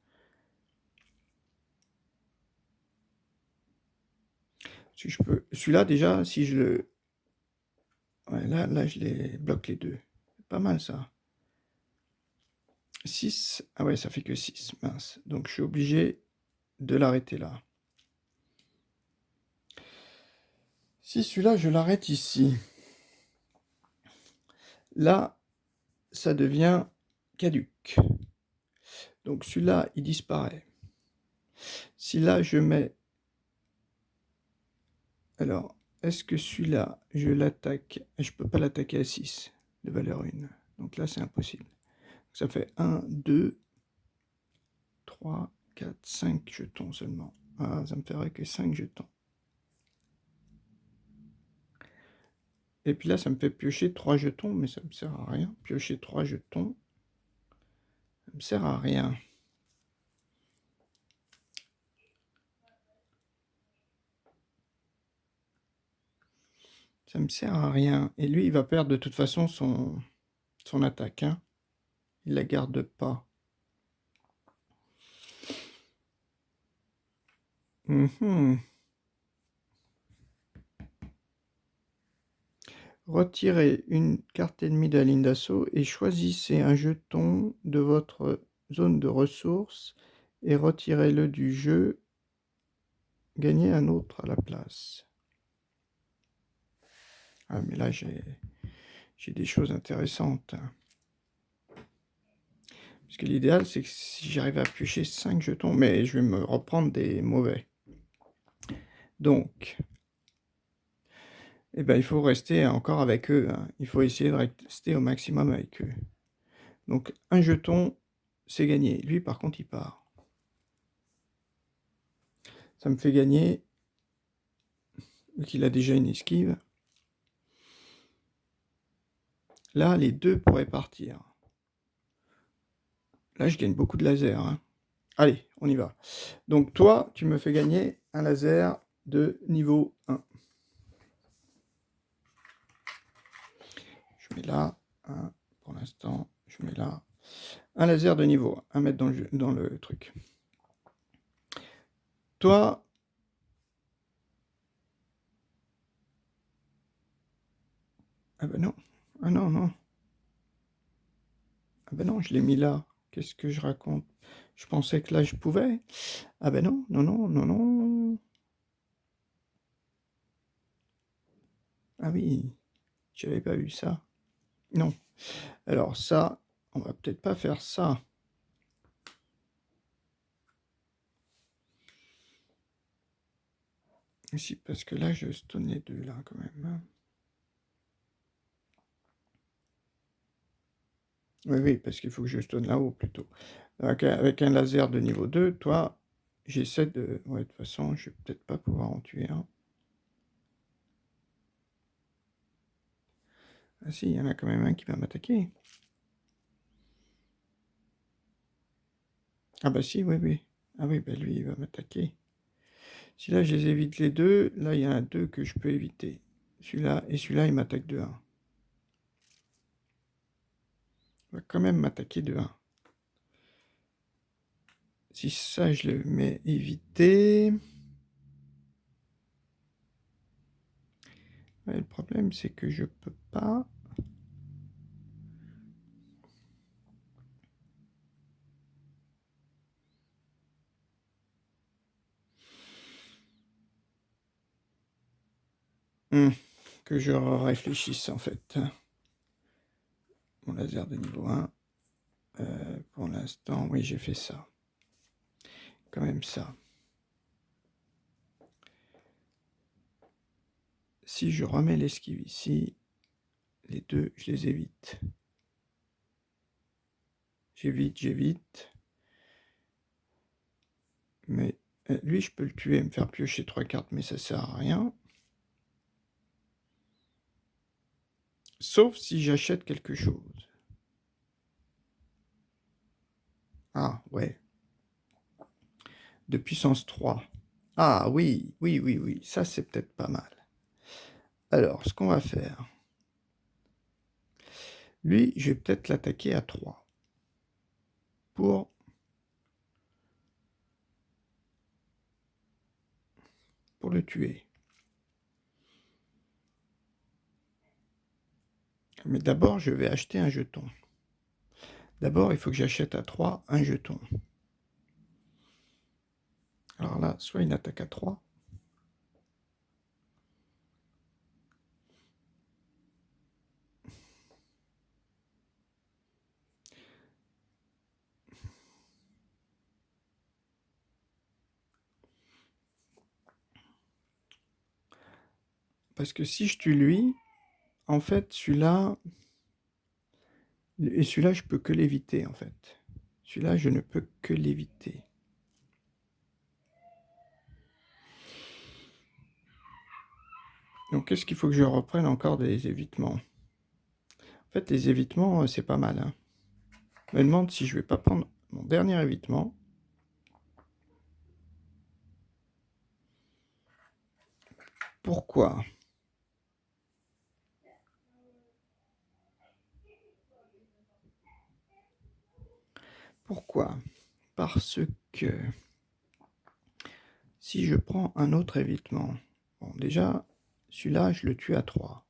Si je peux... Celui-là, déjà, si je le... Ouais, là, je les bloque les deux. C'est pas mal, ça. 6. Ah ouais, ça fait que 6. Mince. Donc, je suis obligé de l'arrêter là. Si celui-là, je l'arrête ici. Là, ça devient caduc. Donc, celui-là, il disparaît. Si là, je mets... Alors, est-ce que celui-là, je l'attaque? Je peux pas l'attaquer à 6 de valeur 1. Donc là, c'est impossible. Ça fait 1, 2, 3, 4, 5 jetons seulement. Ah, ça me ferait que 5 jetons. Et puis là, ça me fait piocher 3 jetons, mais ça me sert à rien. Piocher 3 jetons, ça me sert à rien. Ça me sert à rien. Et lui, il va perdre de toute façon son attaque. Hein. Il la garde pas. Retirez une carte ennemie de la ligne d'assaut et choisissez un jeton de votre zone de ressources et retirez-le du jeu. Gagnez un autre à la place. Ah, mais là, j'ai des choses intéressantes. Parce que l'idéal, c'est que si j'arrive à piocher 5 jetons, mais je vais me reprendre des mauvais. Donc, eh ben, il faut rester encore avec eux. Hein. Il faut essayer de rester au maximum avec eux. Donc, un jeton, c'est gagné. Lui, par contre, il part. Ça me fait gagner, vu qu'il a déjà une esquive. Là, les deux pourraient partir. Là, je gagne beaucoup de laser. Hein. Allez, on y va. Donc, toi, tu me fais gagner un laser de niveau 1. Je mets là, pour l'instant, je mets là. Un laser de niveau 1 mettre dans le truc. Toi, ah ben non, ah non, non. ben non, je l'ai mis là. Qu'est-ce que je raconte? Je pensais que là, je pouvais. Ah ben non, non, non, non, non. Ah oui, j'avais pas vu ça. Non. Alors ça, on va peut-être pas faire ça. Si, parce que là, je stone les deux, là, quand même. Hein. Oui, oui, parce qu'il faut que je stone là-haut, plutôt. Avec un laser de niveau 2, toi, j'essaie de... Ouais, de toute façon, je vais peut-être pas pouvoir en tuer un. Ah si, il y en a quand même un qui va m'attaquer. Ah bah si, oui, oui. Ah oui, bah lui, il va m'attaquer. Si là, je les évite les deux, là, il y en a deux que je peux éviter. Celui-là et celui-là, il m'attaque de 1. Il va quand même m'attaquer de 1. Si ça, je le mets évité... Ouais, le problème, c'est que je peux pas... que je réfléchisse, en fait. Mon laser de niveau 1. Pour l'instant, oui, j'ai fait ça. Quand même ça. Si je remets l'esquive ici, les deux, je les évite. J'évite. Mais lui, je peux le tuer, me faire piocher 3 cartes, mais ça sert à rien. Sauf si j'achète quelque chose. Ah, ouais. De puissance 3. Ah, oui, oui, oui, oui. Ça, c'est peut-être pas mal. Alors, ce qu'on va faire... Lui, je vais peut-être l'attaquer à 3. Pour le tuer. Mais d'abord, je vais acheter un jeton. D'abord, il faut que j'achète à 3 un jeton. Alors là, soit une attaque à 3. Parce que si je tue lui, en fait, celui-là... Et celui-là, je peux que l'éviter, en fait. Celui-là, je ne peux que l'éviter. Donc, qu'est-ce qu'il faut que je reprenne encore des évitements? En fait, les évitements, c'est pas mal. Hein. Je me demande si je vais pas prendre mon dernier évitement. Pourquoi? Pourquoi? Parce que si je prends un autre évitement, bon, déjà, celui-là, je le tue à 3.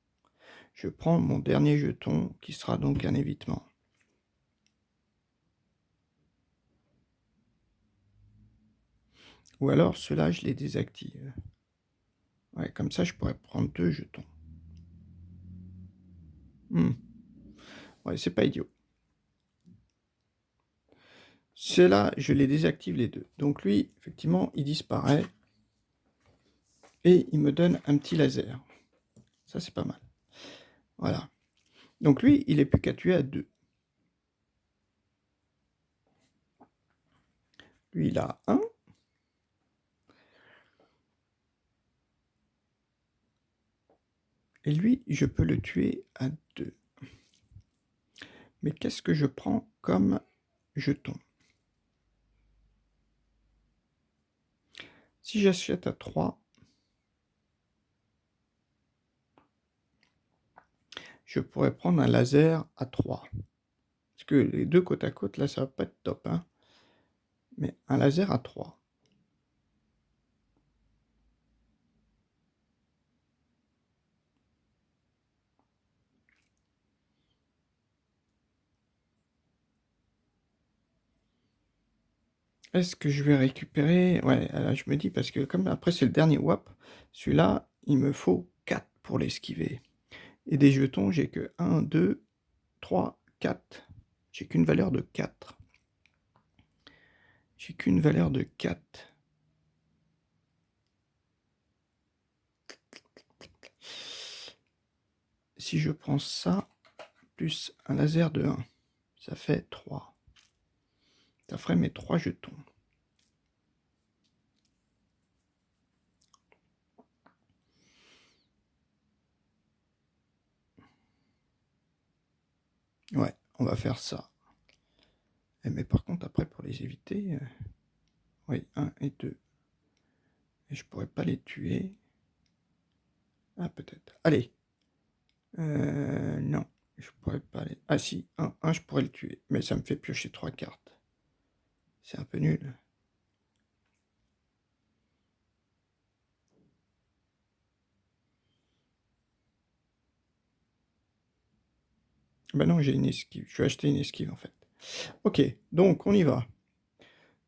Je prends mon dernier jeton, qui sera donc un évitement. Ou alors, ceux-là, je les désactive. Ouais, comme ça, je pourrais prendre 2 jetons. Ouais, c'est pas idiot. Ceux-là, je les désactive les deux. Donc lui, effectivement, il disparaît. Et il me donne un petit laser. Ça, c'est pas mal. Voilà. Donc lui, il n'est plus qu'à tuer à 2. Lui, il a 1. Et lui, je peux le tuer à 2. Mais qu'est-ce que je prends comme jeton? Si j'achète à 3, je pourrais prendre un laser à 3. Parce que les deux côte à côte, là, ça va pas être top. Hein. Mais un laser à 3. Est-ce que je vais récupérer... Ouais, là, je me dis, parce que comme après, c'est le dernier WAP, celui-là, il me faut 4 pour l'esquiver. Et des jetons, j'ai que 1, 2, 3, 4. J'ai qu'une valeur de 4. J'ai qu'une valeur de 4. Si je prends ça, plus un laser de 1, ça fait 3. Ça ferait mes 3 jetons. Ouais, on va faire ça. Mais par contre, après, pour les éviter... oui, 1 et 2. Et je pourrais pas les tuer. Ah, peut-être. Allez. Non. Je pourrais pas les... Ah si, 1, je pourrais le tuer. Mais ça me fait piocher 3 cartes. C'est un peu nul. Ben non, j'ai une esquive. Je vais acheter une esquive, en fait. Ok, donc on y va.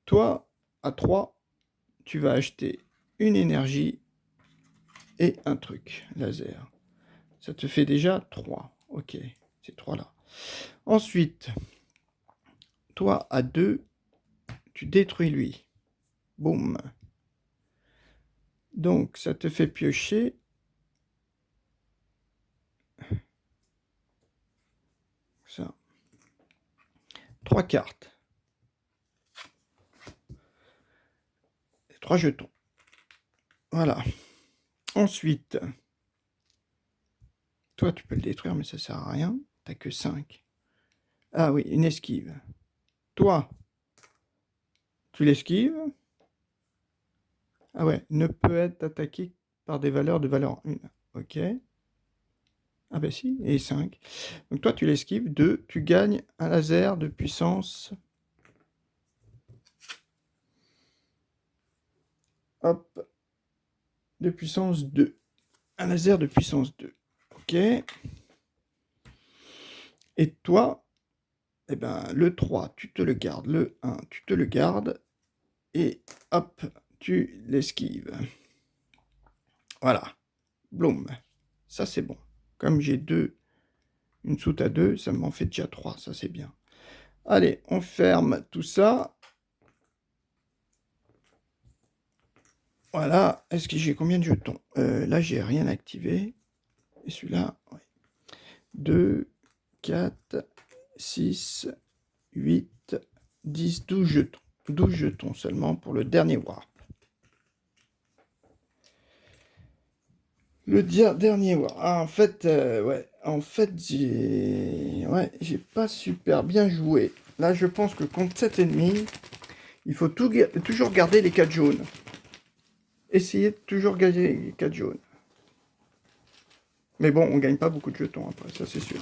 Toi, à 3, tu vas acheter une énergie et un truc laser. Ça te fait déjà 3. Ok, ces 3-là. Ensuite, toi, à 2, tu détruis lui. Boum. Donc, ça te fait piocher... ça. 3 cartes. 3 jetons. Voilà. Ensuite, toi, tu peux le détruire, mais ça sert à rien. T'as que 5. Ah oui, une esquive. Toi, tu l'esquives. Ah ouais, ne peut être attaqué par des valeurs de valeur 1. Ok. Ah ben si, et 5. Donc toi, tu l'esquives. 2, tu gagnes un laser de puissance. Hop. De puissance 2. Un laser de puissance 2. Ok. Et toi, eh ben, le 3, tu te le gardes. Le 1, tu te le gardes. Et hop, tu l'esquives. Voilà. Bloom. Ça, c'est bon. Comme j'ai une soute à 2, ça m'en fait déjà 3. Ça, c'est bien. Allez, on ferme tout ça. Voilà. Est-ce que j'ai combien de jetons? Là, j'ai rien activé. Et celui-là, ouais. 2, 4, 6, 8, 10, 12 jetons. 12 jetons seulement pour le dernier warp. Le dernier warp. Ah, en fait, ouais. En fait, j'ai pas super bien joué. Là, je pense que contre cet ennemi, il faut toujours garder les 4 jaunes. Essayez de toujours gagner les 4 jaunes. Mais bon, on gagne pas beaucoup de jetons après, ça c'est sûr.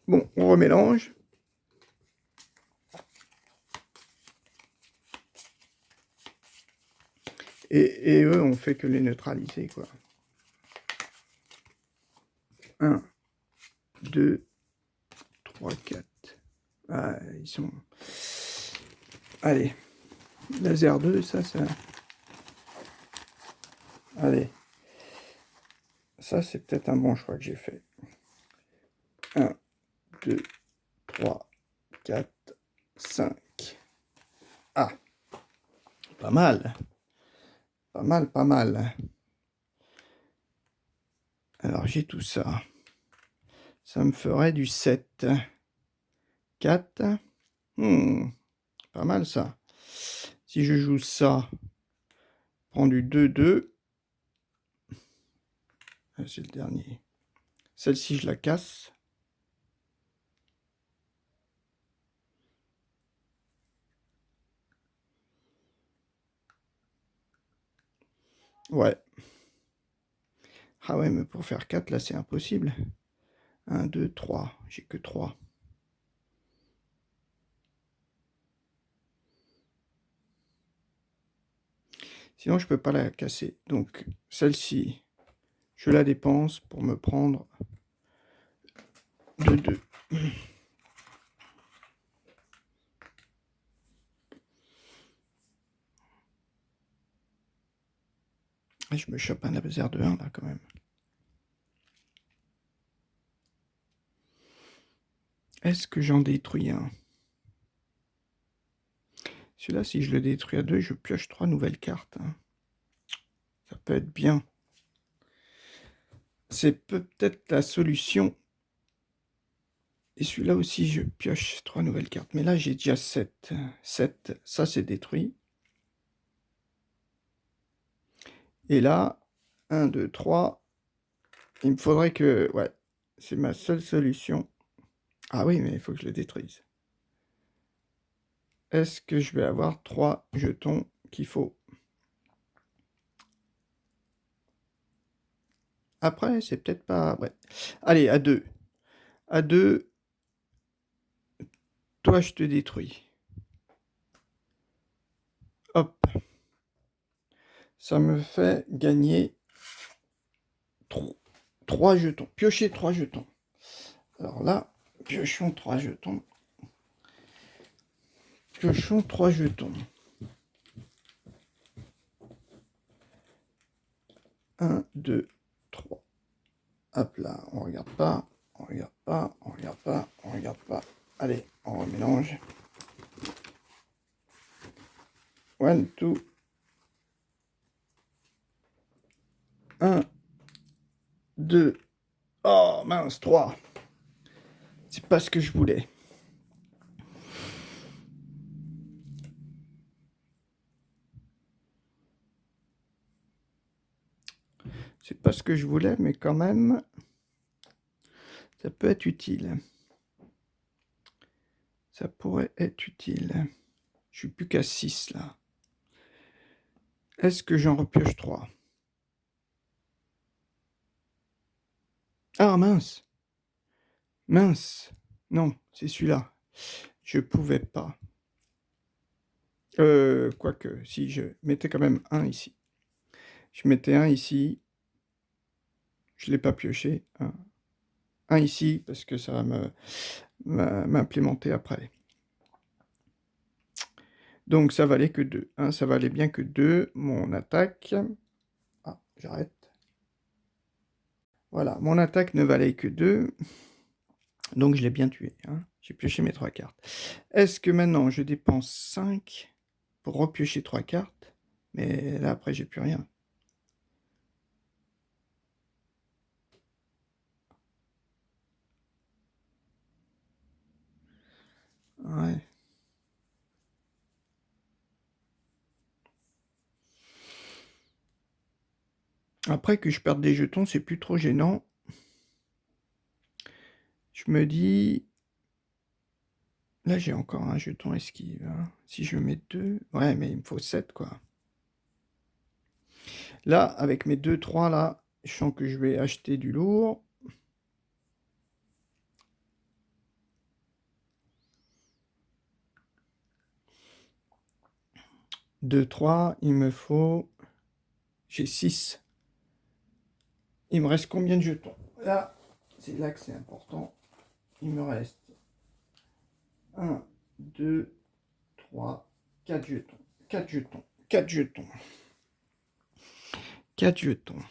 Bon, on remélange. Et eux, on fait que les neutraliser, quoi. 1, 2, 3, 4. Ah, ils sont... Allez. Laser 2, ça... Allez. Ça, c'est peut-être un bon choix que j'ai fait. 1, 2, 3, 4, 5. Ah. Pas mal. Pas mal, pas mal. Alors, j'ai tout ça. Ça me ferait du 7. 4. Pas mal, ça. Si je joue ça, prends du 2-2. C'est le dernier. Celle-ci, je la casse. Ouais. Ah ouais, mais pour faire 4, là, c'est impossible. 1, 2, 3. J'ai que 3. Sinon, je peux pas la casser. Donc, celle-ci, je la dépense pour me prendre 2-2. Et je me chope un laser de 1 là quand même. Est-ce que j'en détruis un? Celui-là, si je le détruis à 2, je pioche 3 nouvelles cartes. Hein. Ça peut être bien. C'est peut-être la solution. Et celui-là aussi, je pioche 3 nouvelles cartes. Mais là, j'ai déjà 7. 7, ça c'est détruit. Et là, 1, 2, 3. Il me faudrait que... Ouais, c'est ma seule solution. Ah oui, mais il faut que je le détruise. Est-ce que je vais avoir 3 jetons qu'il faut? Après, c'est peut-être pas... Ouais. Allez, à 2. À 2, toi, je te détruis. Hop. Ça me fait gagner 3 jetons. Piocher 3 jetons. Alors là, piochons 3 jetons. Piochons 3 jetons. 1, 2, 3. Hop là, on regarde pas, on regarde pas, on regarde pas, on regarde pas. Allez, on remélange. 1, 2. 1, 2. Oh mince, 3. C'est pas ce que je voulais. C'est pas ce que je voulais, mais quand même, ça peut être utile. Ça pourrait être utile. Je suis plus qu'à 6 là. Est-ce que j'en repioche 3? Ah mince. Mince. Non, c'est celui-là. Je pouvais pas. Quoique, si je mettais quand même 1 ici. Je mettais 1 ici. Je ne l'ai pas pioché. 1 ici, parce que ça va m'implémenter après. Donc ça valait que 2. Hein, ça valait bien que 2. Mon attaque... Ah, j'arrête. Voilà, mon attaque ne valait que 2. Donc je l'ai bien tué. Hein. J'ai pioché mes 3 cartes. Est-ce que maintenant je dépense 5 pour repiocher 3 cartes? Mais là, après, j'ai plus rien. Ouais. Après que je perde des jetons, c'est plus trop gênant. Je me dis... Là, j'ai encore un jeton esquive. Hein. Si je mets 2... Ouais, mais il me faut 7, quoi. Là, avec mes 2, 3, là, je sens que je vais acheter du lourd. Deux, 3, il me faut... J'ai 6. Il me reste combien de jetons? Là, c'est là que c'est important. Il me reste 1, 2, 3, 4 jetons. 4 jetons. 4 jetons. 4 jetons.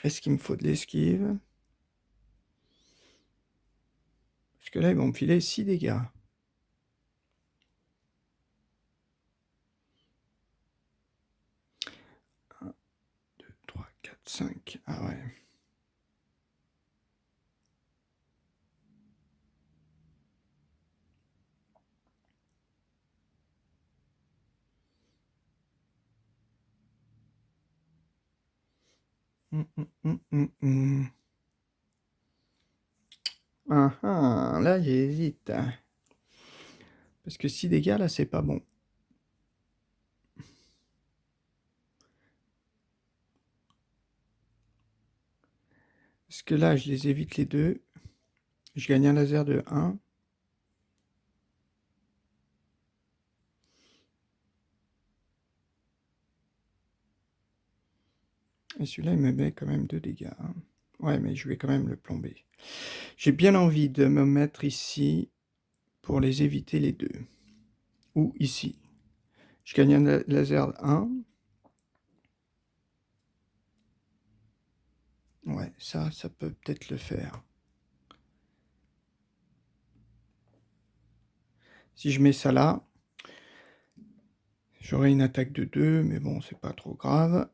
Est-ce qu'il me faut de l'esquive? Parce que là, ils vont me filer 6 dégâts. 1, 2, 3, 4, 5. Ah ouais. Ah ah, là j'hésite. Parce que 6 dégâts, là, c'est pas bon. Parce que là, je les évite les deux. Je gagne un laser de 1. Et celui-là, il me met quand même 2 dégâts. Hein. Ouais, mais je vais quand même le plomber. J'ai bien envie de me mettre ici pour les éviter les deux. Ou ici. Je gagne un laser 1. Ouais, ça peut peut-être le faire. Si je mets ça là, j'aurai une attaque de 2, mais bon, c'est pas trop grave.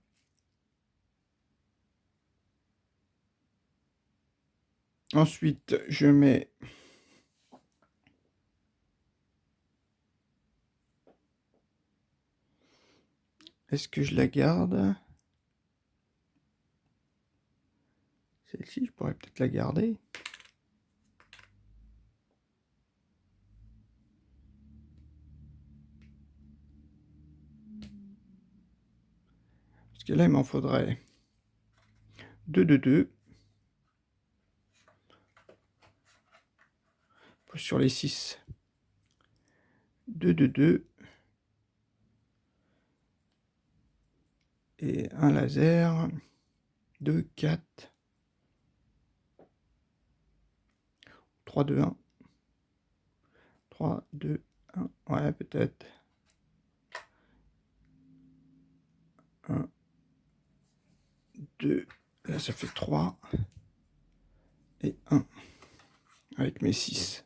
Ensuite, je mets... Est-ce que je la garde? Celle-ci, je pourrais peut-être la garder. Parce que là, il m'en faudrait 2 de 2. Sur les 6. 2 de 2. Et un laser. 2, 4. 3, 2, 1. 3, 2, 1. Ouais, peut-être. 1, 2. Là, ça fait 3. Et 1. Avec mes 6.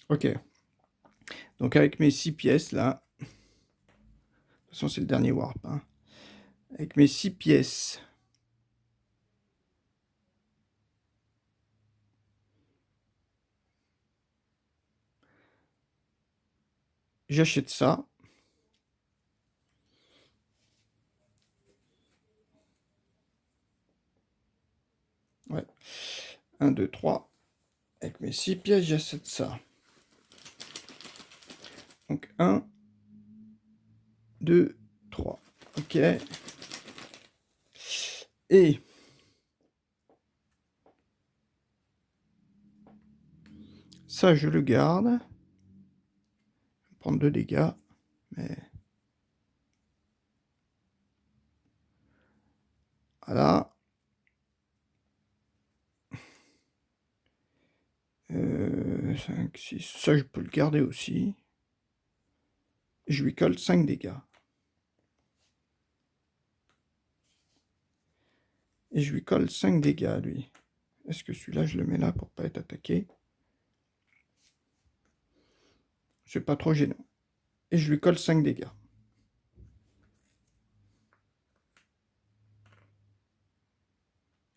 Ok. Donc avec mes 6 pièces là. De toute façon, c'est le dernier warp. Hein. Avec mes 6 pièces. J'achète ça. Ouais. 1, 2, 3. Avec mes 6 pièces, j'achète ça. Donc 1, 2, 3. Ok. Et ça, je le garde. Je vais prendre 2 dégâts. Mais voilà. 5, 6. Ça, je peux le garder aussi. Je lui colle 5 dégâts. Et je lui colle 5 dégâts, lui. Est-ce que celui-là, je le mets là pour pas être attaqué? C'est pas trop gênant. Et je lui colle 5 dégâts.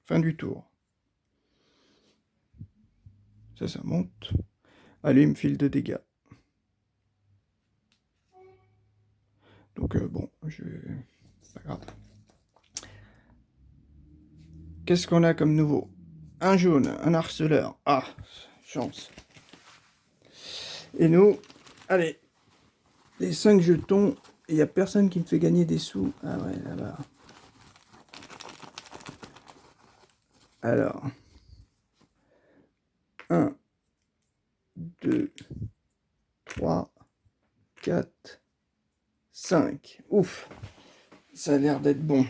Fin du tour. Ça monte. Allez, il me file 2 dégâts. Donc, bon, pas grave. Qu'est-ce qu'on a comme nouveau? Un jaune, un harceleur. Ah, chance. Et nous, allez, les 5 jetons. Il n'y a personne qui me fait gagner des sous. Ah ouais, là-bas. Alors, 1, 2, 3, 4, 5. Ouf, ça a l'air d'être bon.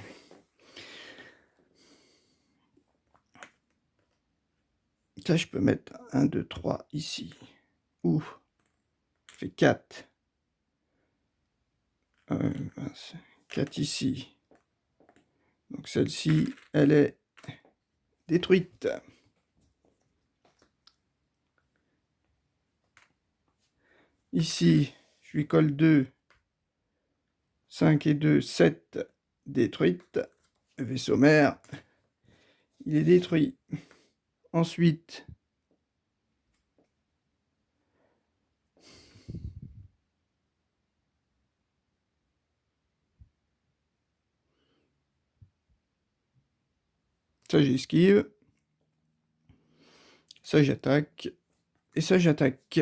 Ça, je peux mettre 1, 2, 3 ici. Ouf, ça fait 4. 4 ici. Donc celle-ci, elle est détruite. Ici, je lui colle 2. 5 et 2, 7 détruites. Le vaisseau mère, il est détruit. Ensuite, ça j'esquive. Ça j'attaque. Et ça j'attaque.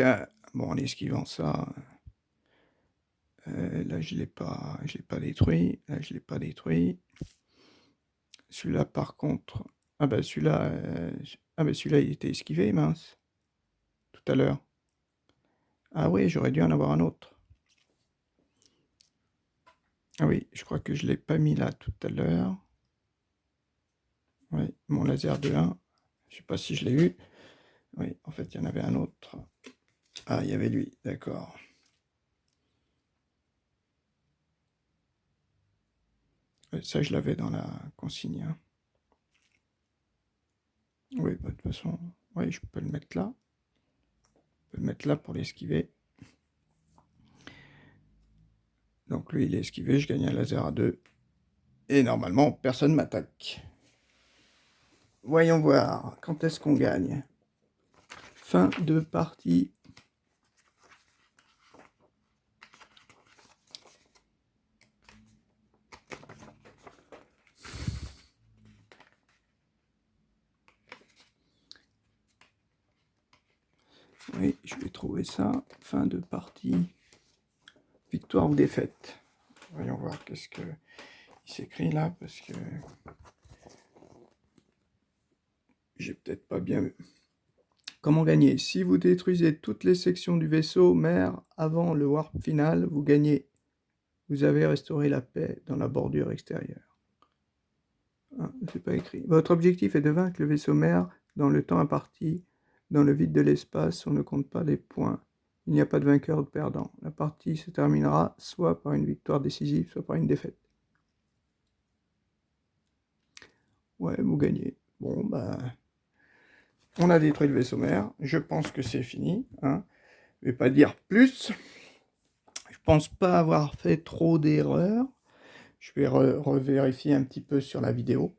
Bon, en esquivant ça, là je l'ai pas détruit. Là je l'ai pas détruit. Celui-là par contre, ah bah celui-là, celui-là il était esquivé, mince. Tout à l'heure. Ah oui, j'aurais dû en avoir un autre. Ah oui, je crois que je l'ai pas mis là tout à l'heure. Oui, mon laser de 1. Je sais pas si je l'ai eu. Oui, en fait, il y en avait un autre. Ah, il y avait lui, d'accord. Ça, je l'avais dans la consigne. Hein. Oui, bah, de toute façon, oui, je peux le mettre là. Je peux le mettre là pour l'esquiver. Donc lui, il est esquivé, je gagne un laser à 2. Et normalement, personne m'attaque. Voyons voir, quand est-ce qu'on gagne? Fin de partie. Oui, je vais trouver ça. Fin de partie. Victoire ou défaite. Voyons voir qu'est-ce que il s'écrit là, parce que j'ai peut-être pas bien vu. Comment gagner? Si vous détruisez toutes les sections du vaisseau mère avant le warp final, vous gagnez. Vous avez restauré la paix dans la bordure extérieure. Ah, c'est pas écrit. Votre objectif est de vaincre le vaisseau mère dans le temps imparti. Dans le vide de l'espace, on ne compte pas les points. Il n'y a pas de vainqueur ou de perdant. La partie se terminera soit par une victoire décisive, soit par une défaite. Ouais, vous gagnez. Bon, bah... On a détruit le vaisseau mère. Je pense que c'est fini. Hein. Je vais pas dire plus. Je pense pas avoir fait trop d'erreurs. Je vais revérifier un petit peu sur la vidéo.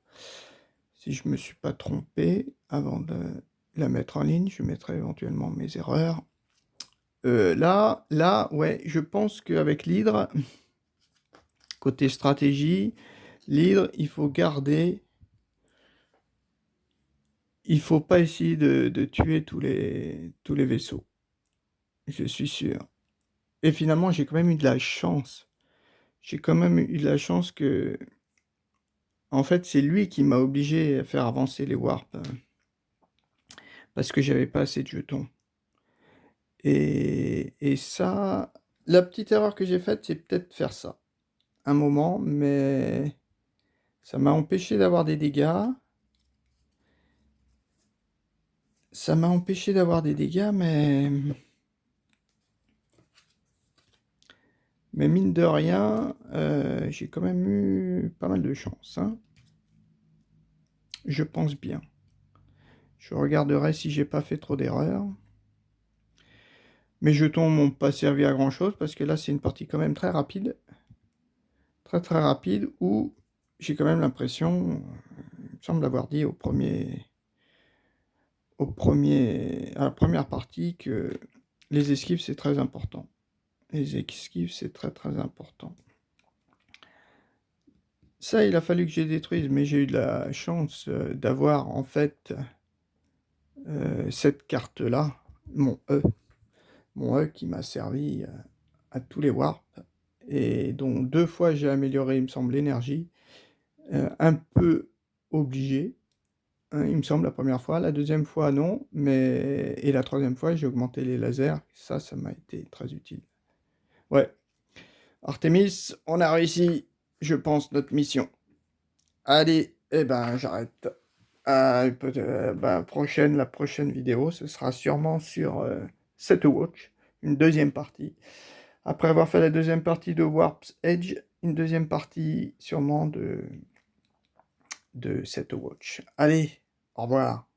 Si je me suis pas trompé, avant de la mettre en ligne, je mettrai éventuellement mes erreurs. Là, ouais, je pense qu'avec l'hydre, côté stratégie, l'hydre, il faut garder... Il faut pas essayer de tuer tous les vaisseaux. Je suis sûr. Et finalement, j'ai quand même eu de la chance. J'ai quand même eu de la chance que... En fait, c'est lui qui m'a obligé à faire avancer les warps. Parce que j'avais pas assez de jetons. Et ça... La petite erreur que j'ai faite, c'est peut-être faire ça. Un moment, mais... Ça m'a empêché d'avoir des dégâts. Ça m'a empêché d'avoir des dégâts, mais... Mais mine de rien, j'ai quand même eu pas mal de chance. Hein. Je pense bien. Je regarderai si j'ai pas fait trop d'erreurs. Mes jetons m'ont pas servi à grand chose parce que là c'est une partie quand même très rapide. Très très rapide où j'ai quand même l'impression, il me semble avoir dit à la première partie que les esquives c'est très important. Les esquives c'est très très important. Ça il a fallu que je détruise, mais j'ai eu de la chance d'avoir en fait cette carte là, mon E qui m'a servi à tous les warps, et dont 2 fois j'ai amélioré, il me semble, l'énergie, un peu obligé, hein, il me semble, la première fois, la deuxième fois non, et la troisième fois j'ai augmenté les lasers, ça m'a été très utile. Ouais, Artemis, on a réussi, je pense, notre mission. Allez, eh ben j'arrête. La prochaine vidéo, ce sera sûrement sur Set Watch, une deuxième partie. Après avoir fait la deuxième partie de Warp's Edge, une deuxième partie sûrement de Set Watch. Allez, au revoir.